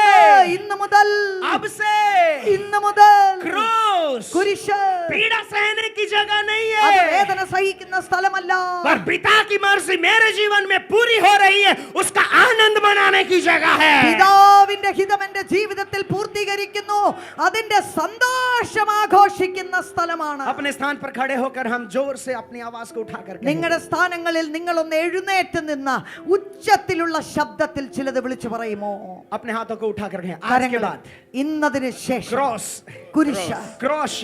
ഇന്ന് മുതൽ अब से ഇന്ന് മുതൽ क्रॉस കുരിശ് पीड़ा सहने की जगह नहीं അത് है, വേദന സഹിക്കുന്ന സ്ഥലമല്ല, पर पिता की मर्जी मेरे जीवन में पूरी हो रही है, उसका आनंद मनाने की जगह है। പിതാവിന്റെ ഹിതം എന്റെ ജീവിതത്തിൽ പൂർത്തീകരിക്കുന്നു, അതിന്റെ സന്തോഷം ആഘോഷിക്കുന്ന സ്ഥലമാണ്. अपने स्थान पर खड़े होकर हम जोर से अपनी आवाज को उठाकर നിങ്ങളുടെ സ്ഥാനങ്ങളിൽ നിങ്ങളൊന്ന് എഴുന്നേറ്റ് നിന്ന് ഉച്ചത്തിലുള്ള ശബ്ദത്തിൽ ചിലത് വിളിച്ചു പറയുമോ? अपने हाथों को उठाकर कहें आज के बाद ഇന്നതിന് ശേഷം क्रॉस കുരിശ്, क्रॉस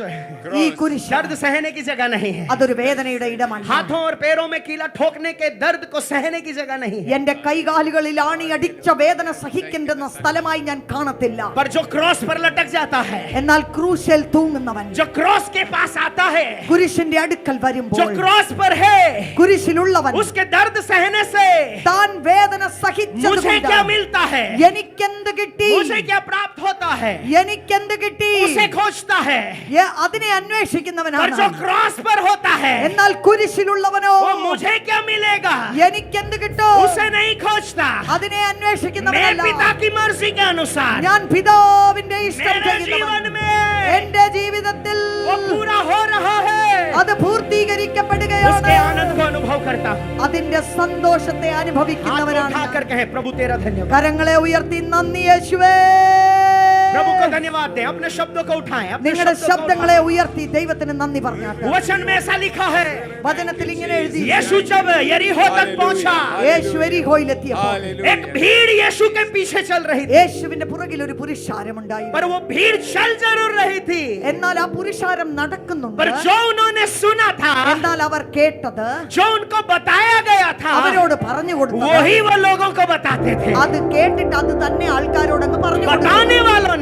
ഈ കുരിശ് दर्द सहने की जगह नहीं है. അതൊരു വേദനയുടെ ഇടമല്ല. हाथों और पैरों में कीला ठोकने के दर्द को सहने की जगह नहीं है. എന്റെ കൈകാലുകളിൽ ആണിയടിച്ച വേദന സഹിക്കേണ്ടുന്ന സ്ഥലമായി ഞാൻ കാണത്തില്ല. पर जो क्रॉस पर लटक जाता है, എന്നാൽ ക്രൂശിൽ തൂങ്ങുന്നവൻ, जो क्रॉस के पास आता है, കുരിശിന്റെ അടുക്കൽ जो വരുമ്പോൾ, क्रॉस पर है, കുരിശിലുള്ളവൻ उसके दर्द सहने से താൻ വേദന मुझे സഹിച്ചതുകൊണ്ട് क्या मिलता है, എനിക്കെന്ത് കിട്ടി, मुझे क्या प्राप्त होता है, എനിക്കെന്ത് കിട്ടി, उसे खोजता है. അതിനെ पर അന്വേഷിക്കുന്നവനാണ്. जो क्रॉस पर होता है, എന്നാൽ കുരിശിലുള്ളവനോ वो मुझे क्या मिलेगा, എനിക്കെന്ത് കിട്ടും, उसे नहीं खोजता. അതിനെ मैं അന്വേഷിക്കുന്നവനല്ല. पिता की मर्जी के अनुसार ഞാൻ പിതാവിന്റെ ഇഷ്ടം मेरे जीवन ചെയ്യുന്നവൻ. में എന്റെ ജീവിതത്തിൽ वो पूरा हो रहा है. അത് പൂർത്തീകരിക്കപ്പെടുകയാണ്. उसके आनंद को अनुभव करता हूं. അതിന്റെ സന്തോഷത്തെ हाथ को അനുഭവിക്കുന്നവനാണ്. उठाकर कहे प्रभु तेरा धन्यवाद. കരങ്ങളെ ഉയർത്തി നന്ദി യേശുവേ. प्रभु को धन्यवाद दें. अपने शब्दों को उठाएं. अपने നിങ്ങളുടെ शब्दों को ശബ്ദങ്ങളെ ഉയർത്തി ദൈവത്തിന് നന്ദി പറഞ്ഞാട്ടെ. उठाएं. वचन में ऐसा लिखा है, വചനത്തിൽ ഇങ്ങനെ എഴുതി, यीशु जब यरीहो तक पहुंचा, യേശു എരിഹോയിലെത്തിയപ്പോൾ एक भीड़ यीशु के पीछे चल रही थी. യേശുവിന്റെ പുറകിൽ ഒരു പുരുഷാരമുണ്ടായിരുന്നു. पर वो भीड़ चल जरूर रही थी, എന്നാൽ ആ പുരുഷാരം നടക്കുന്നുണ്ട്. पर जो उन्होंने सुना था, എന്നാൽ അവർ കേട്ടത്, जो उनको बताया गया था, അവരോട് പറഞ്ഞു കൊടുത്തത്, वही वो लोगों को बताते थे. അത് കേട്ടിട്ട് അത് തന്നെ ആൾക്കാരോടങ്ങ് പറഞ്ഞു കൊടുത്തു. बताने वालों ने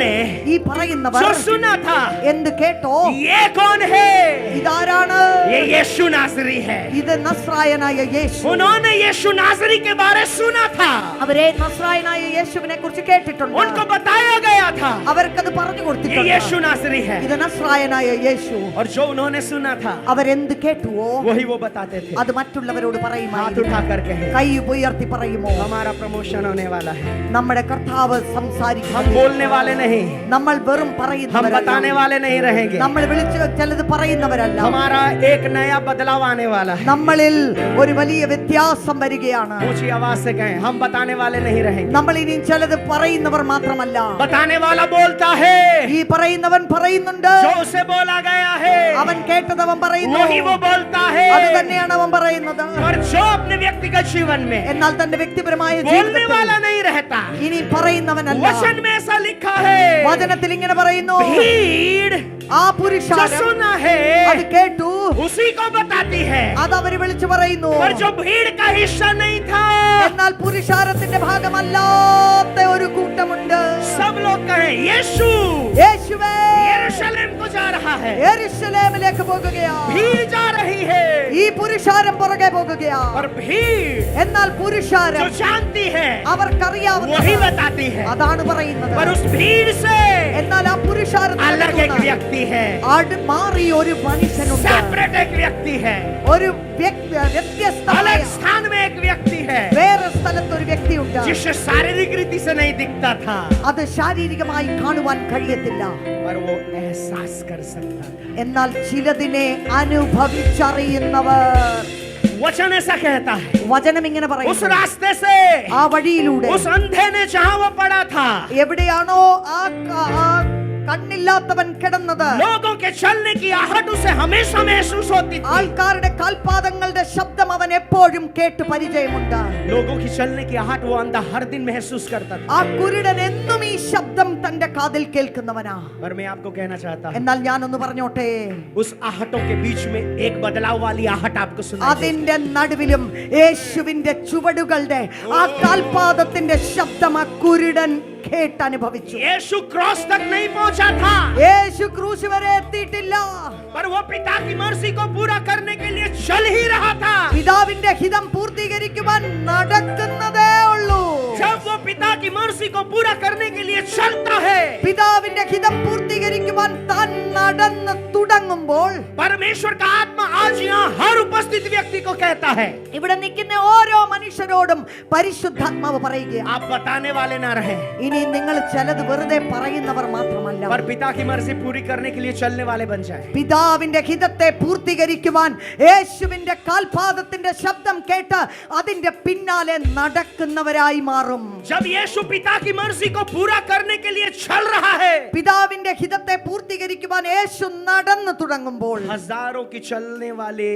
ഈ പറയുന്നവർ जो सुना था, എന്ത് കേട്ടോ, ये कौन है, ഇതാരാണ്, ये यीशु नासरी है. ഇത് നസ്രായനായ യേശു. उन्होंने यीशु नासरी के बारे सुना था, അവരെ നസ്രായനായ യേശുവിനെ കുറിച്ച് കേട്ടിട്ടുണ്ട്. उनको बताया गया था അവർക്കത് പറഞ്ഞു ये കൊടുത്തിട്ടുണ്ട്. यीशु नासरी है. ഇത് നസ്രായനായ യേശു. और जो उन्होंने सुना था, അവരെന്ത് കേട്ടുവോ वही वो बताते थे. അത് മറ്റുള്ളവരോട് हाथ പറയുമായിരുന്നു. उठा कर कहे, കൈ ഉയർത്തി പറയുമോ, हमारा प्रमोशन होने वाला है. നമ്മുടെ കർത്താവ് हम സംസാരിക്കും. बोलने वाले नहीं, നമ്മൾ വെറും हम പറയുന്നവരല്ല. बताने वाले नहीं रहेंगे. നമ്മൾ വിളിച്ച് ചിലത് പറയുന്നവരല്ല. हमारा एक नया बदलाव आने वाला है. നമ്മളിൽ ഒരു വലിയ വ്യത്യാസം വരികയാണ്. ऊंची आवाज से कहें, हम बताने वाले नहीं रहेंगे. നമ്മൾ ഇനി ചിലത് പറയുന്നവർ മാത്രമല്ല. बताने वाला बोलता है, ഈ പറയുന്നവൻ പറയുന്നുണ്ട്. जो उसे बोला गया है, അവൻ കേട്ടത് അവൻ പറയുന്നു. वही वो बोलता है. അത് തന്നെയാണ് അവൻ പറയുന്നത്. और जो अपने व्यक्तिगत जीवन में എന്നാൽ തന്റെ വ്യക്തിപരമായ बोलने ജീവിതത്തിൽ वाला नहीं रहता, ഇനി പറയുന്നവനല്ല. वचन में ऐसा लिखा है, വചനത്തിൽ ഇങ്ങനെ പറയുന്നു, भीड़ ആ जो പുരുഷാരം सुना है അത് കേട്ടു, उसी को बताती है. അത് അവര് വിളിച്ചു പറയുന്നു. पर जो भीड़ का हिस्सा नहीं था, എന്നാൽ പുരുഷാരത്തിന്റെ ഭാഗമല്ലാത്ത ഒരു കൂട്ടമുണ്ട്. सब लोग कहें यीशु യേശുവേ यरूशलेम को जा रहा है. യെരൂശലേമിലേക്ക് പോകുകയാ. भीड़ जा रही है, ഈ പുരുഷാരം പുറകെ പോകുകയാ. और भीड़ എന്നാൽ പുരുഷാരം जो जानती है അവർക്കറിയാവുന്ന वही बताती है. അതാണ് പറയുന്നത്. पर उस भीड़ से എന്നാൽ ആ अलग एक പുരുഷാരത്തിൽ व्यक्ति है, മാറി ഒരു മനുഷ്യനുണ്ട്. सेपरेट एक व्यक्ति है, ഒരു വ്യത്യസ്തമായ अलग स्थान में एक व्यक्ति है, വേറെ സ്ഥലത്ത് ഒരു വ്യക്തിയുണ്ട്. जिसे शारीरिक रीति से नहीं दिखता था, അത് ശാരീരികമായി കാണുവാൻ കഴിയത്തില്ല. पर वो एहसास कर सकता था. എന്നാൽ ചിലതിനെ അനുഭവിച്ചറിയുന്നവർ. वचन ऐसा कहता है, വചനം ഇങ്ങനെ उस പറയുന്നു, रास्ते से ആ വഴിയിലൂടെ उस अंधे ने जहां वो पड़ा था, എവിടെയാണോ ആ കണ്ണില്ലാത്തവൻ കിടന്നത്, लोगों के चलने की आहट उसे हमेशा महसूस होती थी. ആൾക്കാരുടെ കാൽപാദങ്ങളുടെ ശബ്ദം അവൻ എപ്പോഴും കേട്ട് പരിചയമുണ്ട്. लोगों की चलने की आहट वो अंधा हर दिन महसूस करता था. ആ കുരുടൻ എന്നും ഈ ശബ്ദം തന്റെ കാതിൽ കേൾക്കുന്നവനാ. पर मैं आपको कहना चाहता हूं, എന്നാൽ ഞാനൊന്ന് പറഞ്ഞോട്ടെ, उस आहटों के बीच में एक बदलाव वाली आहट आपको सुनाई देगी. അതിന്റെ നടുവിലും യേശുവിന്റെ ചുവടുകളുടെ ആ കാൽപാദത്തിന്റെ ശബ്ദം ആ കുരുടൻ കേട്ടനുഭവിച്ചു. यीशु क्रॉस तक नहीं पहुंचा था, യേശു ക്രൂശ് വരെ എത്തിയിട്ടില്ല. पर वो पिता की मर्जी को पूरा करने के लिए चल ही रहा था. പിതാവിന്റെ ഹിതം പൂർത്തീകരിക്കുവാൻ നടക്കുന്നതേ ഉള്ളൂ. जब वो पिता की मर्जी को पूरा करने के लिए चलता है, പിതാവിന്റെ ഹിതം പൂർത്തീകരിക്കുവാൻ താൻ നടന്ന് തുടങ്ങുമ്പോൾ परमेश्वर का आत्मा आज यहाँ हर उपस्थित व्यक्ति को कहता है, ഇവിടെ നിൽക്കുന്ന ഓരോ മനുഷ്യരോടും പരിശുദ്ധാത്മാവ് പറയുകയാണ്, आप बताने वाले ना रहे, ഇനി നിങ്ങൾ ചിലത് വെറുതെ പറയുന്നവർ മാത്രമല്ല, पर पिता की मर्जी पूरी करने के लिए चलने वाले बन जाए. പിതാവിന്റെ ഹിതത്തെ പൂർത്തീകരിക്കുവാൻ യേശുവിന്റെ കാൽപാദത്തിന്റെ ശബ്ദം കേട്ട് അതിന്റെ പിന്നാലെ നടക്കുന്നവരായി മാറും. जब यीशु पिता की मर्जी को पूरा करने के लिए चल रहा है, പിതാവിന്റെ യേശു നടന്നു തുടങ്ങുമ്പോൾ हजारों की चलने वाले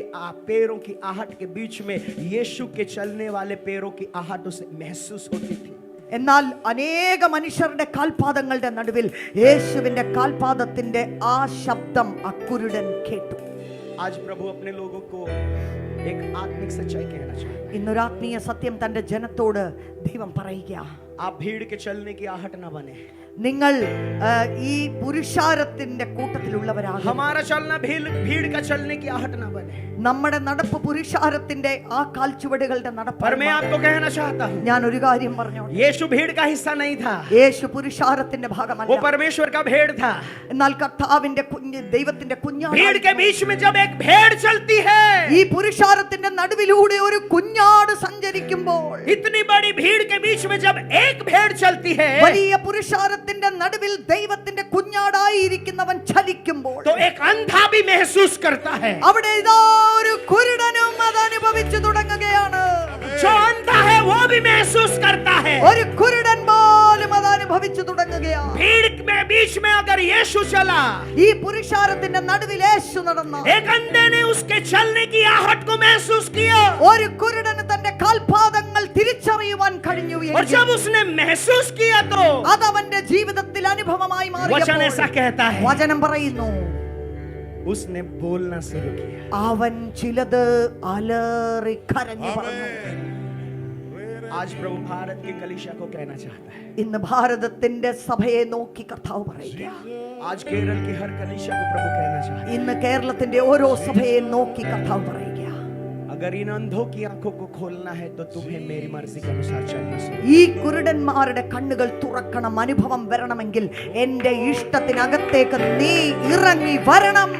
पैरों की आहट के बीच में यीशु के चलने वाले पैरों की आहट उसे महसूस होती थी। എന്നാൽ അനേക മനുഷ്യരുടെ കാൽപാദങ്ങളുടെ നടുവിൽ യേശുവിന്റെ കാൽപാദത്തിന്റെ ആ ശബ്ദം അക്കുരുടൻ കേട്ടു. आज प्रभु अपने लोगों को एक आत्मिक सच्चाई कहना चाहता है। ഇന്നൊരു ആത്മീയ സത്യം തന്റെ ജനത്തോട് ദൈവം പറയുക, आप भीड़ के चलने की आहट ना बने। നിങ്ങൾ ഈ പുരുഷാരത്തിന്റെ കൂട്ടത്തിലുള്ളവരാകും. हमारा चलना भीड़ का चलने की आहट ना बने। നമ്മുടെ നടപ്പ് പുരുഷാരത്തിന്റെ ആ കാൽച്ചുവടുകളുടെ നടപ്പ്. पर मैं आपको कहना चाहता हूँ, ഞാൻ ഒരു കാര്യം പറഞ്ഞോട്ടെ, यीशु भीड़ का हिस्सा नहीं था, യേശു പുരുഷാരത്തിന്റെ ഭാഗമല്ല. वो परमेश्वर का भेड़ था। എന്നാൽ കർത്താവിന്റെ കുഞ്ഞ്, ദൈവത്തിന്റെ കുഞ്ഞാട്. भीड़ के बीच में जब एक भेड़ चलती है, ഈ പുരുഷാരത്തിന്റെ നടുവിലൂടെ ഒരു കുഞ്ഞാട് സഞ്ചരിക്കുമ്പോൾ, इतनी बड़ी भीड़ के बीच में जब एक भेड़ चलती है, വലിയ പുരുഷാരത്തിന്റെ നടുവിൽ ദൈവത്തിന്റെ കുഞ്ഞാടായിരിക്കുന്നവൻ ചലിക്കുമ്പോൾ, तो एक अंधा भी महसूस करता है। അവിടെ ഇതാ ഒരു കുരുടനും അത് അനുഭവിച്ചു തുടങ്ങുകയാണ്. जो अंधा है वो भी महसूस करता है। ഒരു കുരുടൻ പോലും അത് അനുഭവിച്ചു തുടങ്ങുകയാണ്. भीड़ में बीच में अगर यीशु चला, ഈ പുരുഷാരത്തിന്റെ നടുവിൽ യേശു നടന്ന एक अंधे ने उसके चलने की आहट को महसूस किया, ഒരു കുരുടന് തന്റെ കാൽപാദങ്ങൾ തിരിച്ചറിയുവാൻ കഴിഞ്ഞു. और जब उसने महसूस किया तो അതവന്റെ ജീവിതത്തിൽ അനുഭവമായി वचन ऐसा മാറിയപ്പോൾ कहता है, വചനം പറയുന്നു, उसने बोलना शुरू किया। അവൻ ചിലത് അലറി കരഞ്ഞു പറഞ്ഞു. आज प्रभु भारत की कलीसिया को कहना चाहता है, ഇന്ന് ഭാരതത്തിന്റെ സഭയെ നോക്കി കർത്താവ് പറയുക, आज केरल की हर कलीसिया को प्रभु कहना चाहता है, ഇന്ന് കേരളത്തിന്റെ ഓരോ സഭയെ നോക്കി കർത്താവ് പറയുക, अगर इन अंधों की आंखों को खोलना है तो तुम्हें मेरी मर्जी के अनुसार चलना चाहिए। ഈ കുരുടന്മാരുടെ കണ്ണുകൾ തുറക്കണം, അനുഭവം വരണമെങ്കിൽ എന്റെ ഇഷ്ടത്തിനകത്തേക്ക് നീ ഇറങ്ങി വരണം.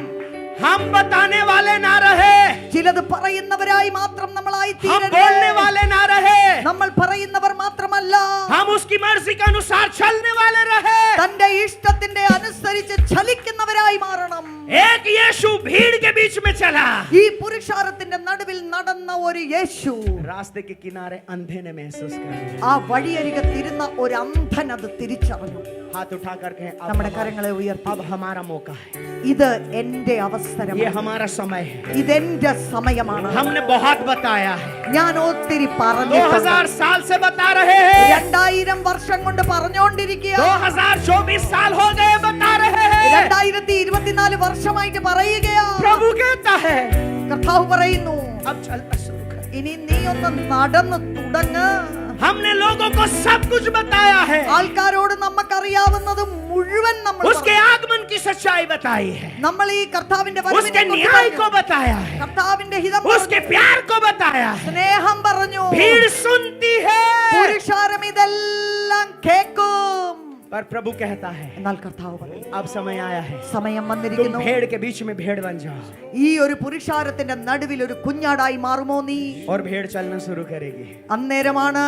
हम बताने वाले ना रहे, ചിലത് പറയുന്നവരായി മാത്രം നമ്മളായി हम തീരരുത്. बोलने वाले ना रहे, നമ്മൾ പറയുന്നവർ മാത്രമല്ല, हम उसकी मर्जी के अनुसार चलने वाले रहे। തന്റെ ഇഷ്ടത്തിന്റെ അനുസരിച്ച് ചലിക്കുന്നവരായി മാറണം. एक यीशु भीड़ के बीच में चला, ഈ പുരുഷാരത്തിന്റെ നടുവിൽ നടന്ന ഒരു യേശു रास्ते के किनारे अंधे ने महसूस कर लिया। ആ വഴിയരികത്തിരുന്ന ഒരു അന്ധൻ അത് തിരിച്ചറിഞ്ഞു. हाथ उठाकर कहें, നമ്മുടെ കരങ്ങളെ ഉയർത്തി, अब हमारा मौका है, ഇത് എന്റെ ये അവസരമാണ്, हमारा समय है। ഇതെന്റെ സമയമാണ്. हमने बहुत बताया है, ഞാൻ ഒത്തിരി പറഞ്ഞു, 2000 साल से बता रहे हैं, 2000 വർഷം കൊണ്ട് പറഞ്ഞുകൊണ്ടിരിക്കുക, 2024 साल हो गए बता रहे हैं। 2024 വർഷമായിട്ട് പറയുകയാ. प्रभु कहता है, കർത്താവ് പറയുന്നു, अब चलना शुरू कर। ഇനി നീ ഒന്ന് നടന്നു തുടങ്ങ്. हमने लोगों को सब कुछ बताया है, ആൾക്കാരോട് നമുക്കറിയാവുന്നത് മുഴുവൻ നമ്മൾ उसके आगमन की सच्चाई बताई है, നമ്മൾ ഈ കർത്താവിന്റെ उसके വരവിനെ കുറിച്ച് न्याय को പറഞ്ഞു. बताया है, കർത്താവിന്റെ ഹിതം उसके പറഞ്ഞു. प्यार को बताया है। സ്നേഹം പറഞ്ഞു. भीड़ सुनती है, പുരുഷാരം ഇതെല്ലാം കേൾക്കും. पर प्रभु कहता है, എന്നാൽ കർത്താവ് പറയും, अब समय आया है, സമയം तुम വന്നിരിക്കുന്നു. भेड़ के बीच में भेड़ बन जाओ, ഈ ഒരു പുരുഷാരത്തിന്റെ നടുവിൽ ഒരു കുഞ്ഞാടായി മാറുമോ നീ? और भेड़ चलना शुरू करेगी। അന്നേരമാണ്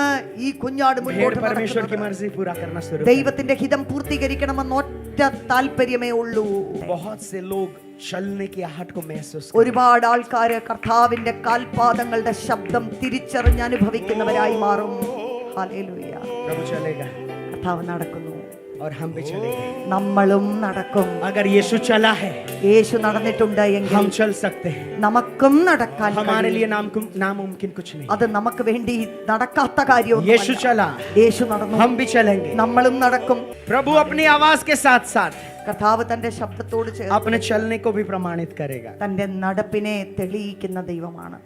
ഈ കുഞ്ഞാട് भेड़ മുന്നോട്ട് परमेश्वर की നടക്കുന്നത്. मर्जी पूरा करना शुरू ദൈവത്തിന്റെ ഹിതം പൂർത്തീകരിക്കണമെന്ന് ഒറ്റ താല്പര്യമേ ഉള്ളൂ. करेगी। बहुत से लोग चलने की आहट को महसूस करते ഒരുപാട് ആൾക്കാര് കർത്താവിന്റെ കാൽപാദങ്ങളുടെ ശബ്ദം തിരിച്ചറിഞ്ഞ് അനുഭവിക്കുന്നവരായി മാറും. ഹല്ലേലൂയ. हैं। प्रभु चलेगा കർത്താവ് നടക്കുന്നു, और हम भी चलेंगे। നമ്മളും നടക്കും. अगर यीशु चला है, യേശു നടന്നിട്ടുണ്ട് എങ്കിൽ हम चल सकते हैं। നമുക്കും നടക്കാൻ हमारे കഴിയും. लिए नामुमकिन कुछ नहीं। അത് നമുക്ക് വേണ്ടി നടക്കാത്ത കാര്യമൊന്നും यीशु चला, യേശു നടന്നു, हम भी चलेंगे। നമ്മളും നടക്കും. प्रभु अपनी आवाज के साथ साथ കർത്താവ് തന്റെ ശബ്ദത്തോട് ചേർന്ന് अपने चलने को भी प्रमाणित करेगा। തന്റെ നടപ്പിനെ തെളിയിക്കുന്ന ദൈവമാണ്.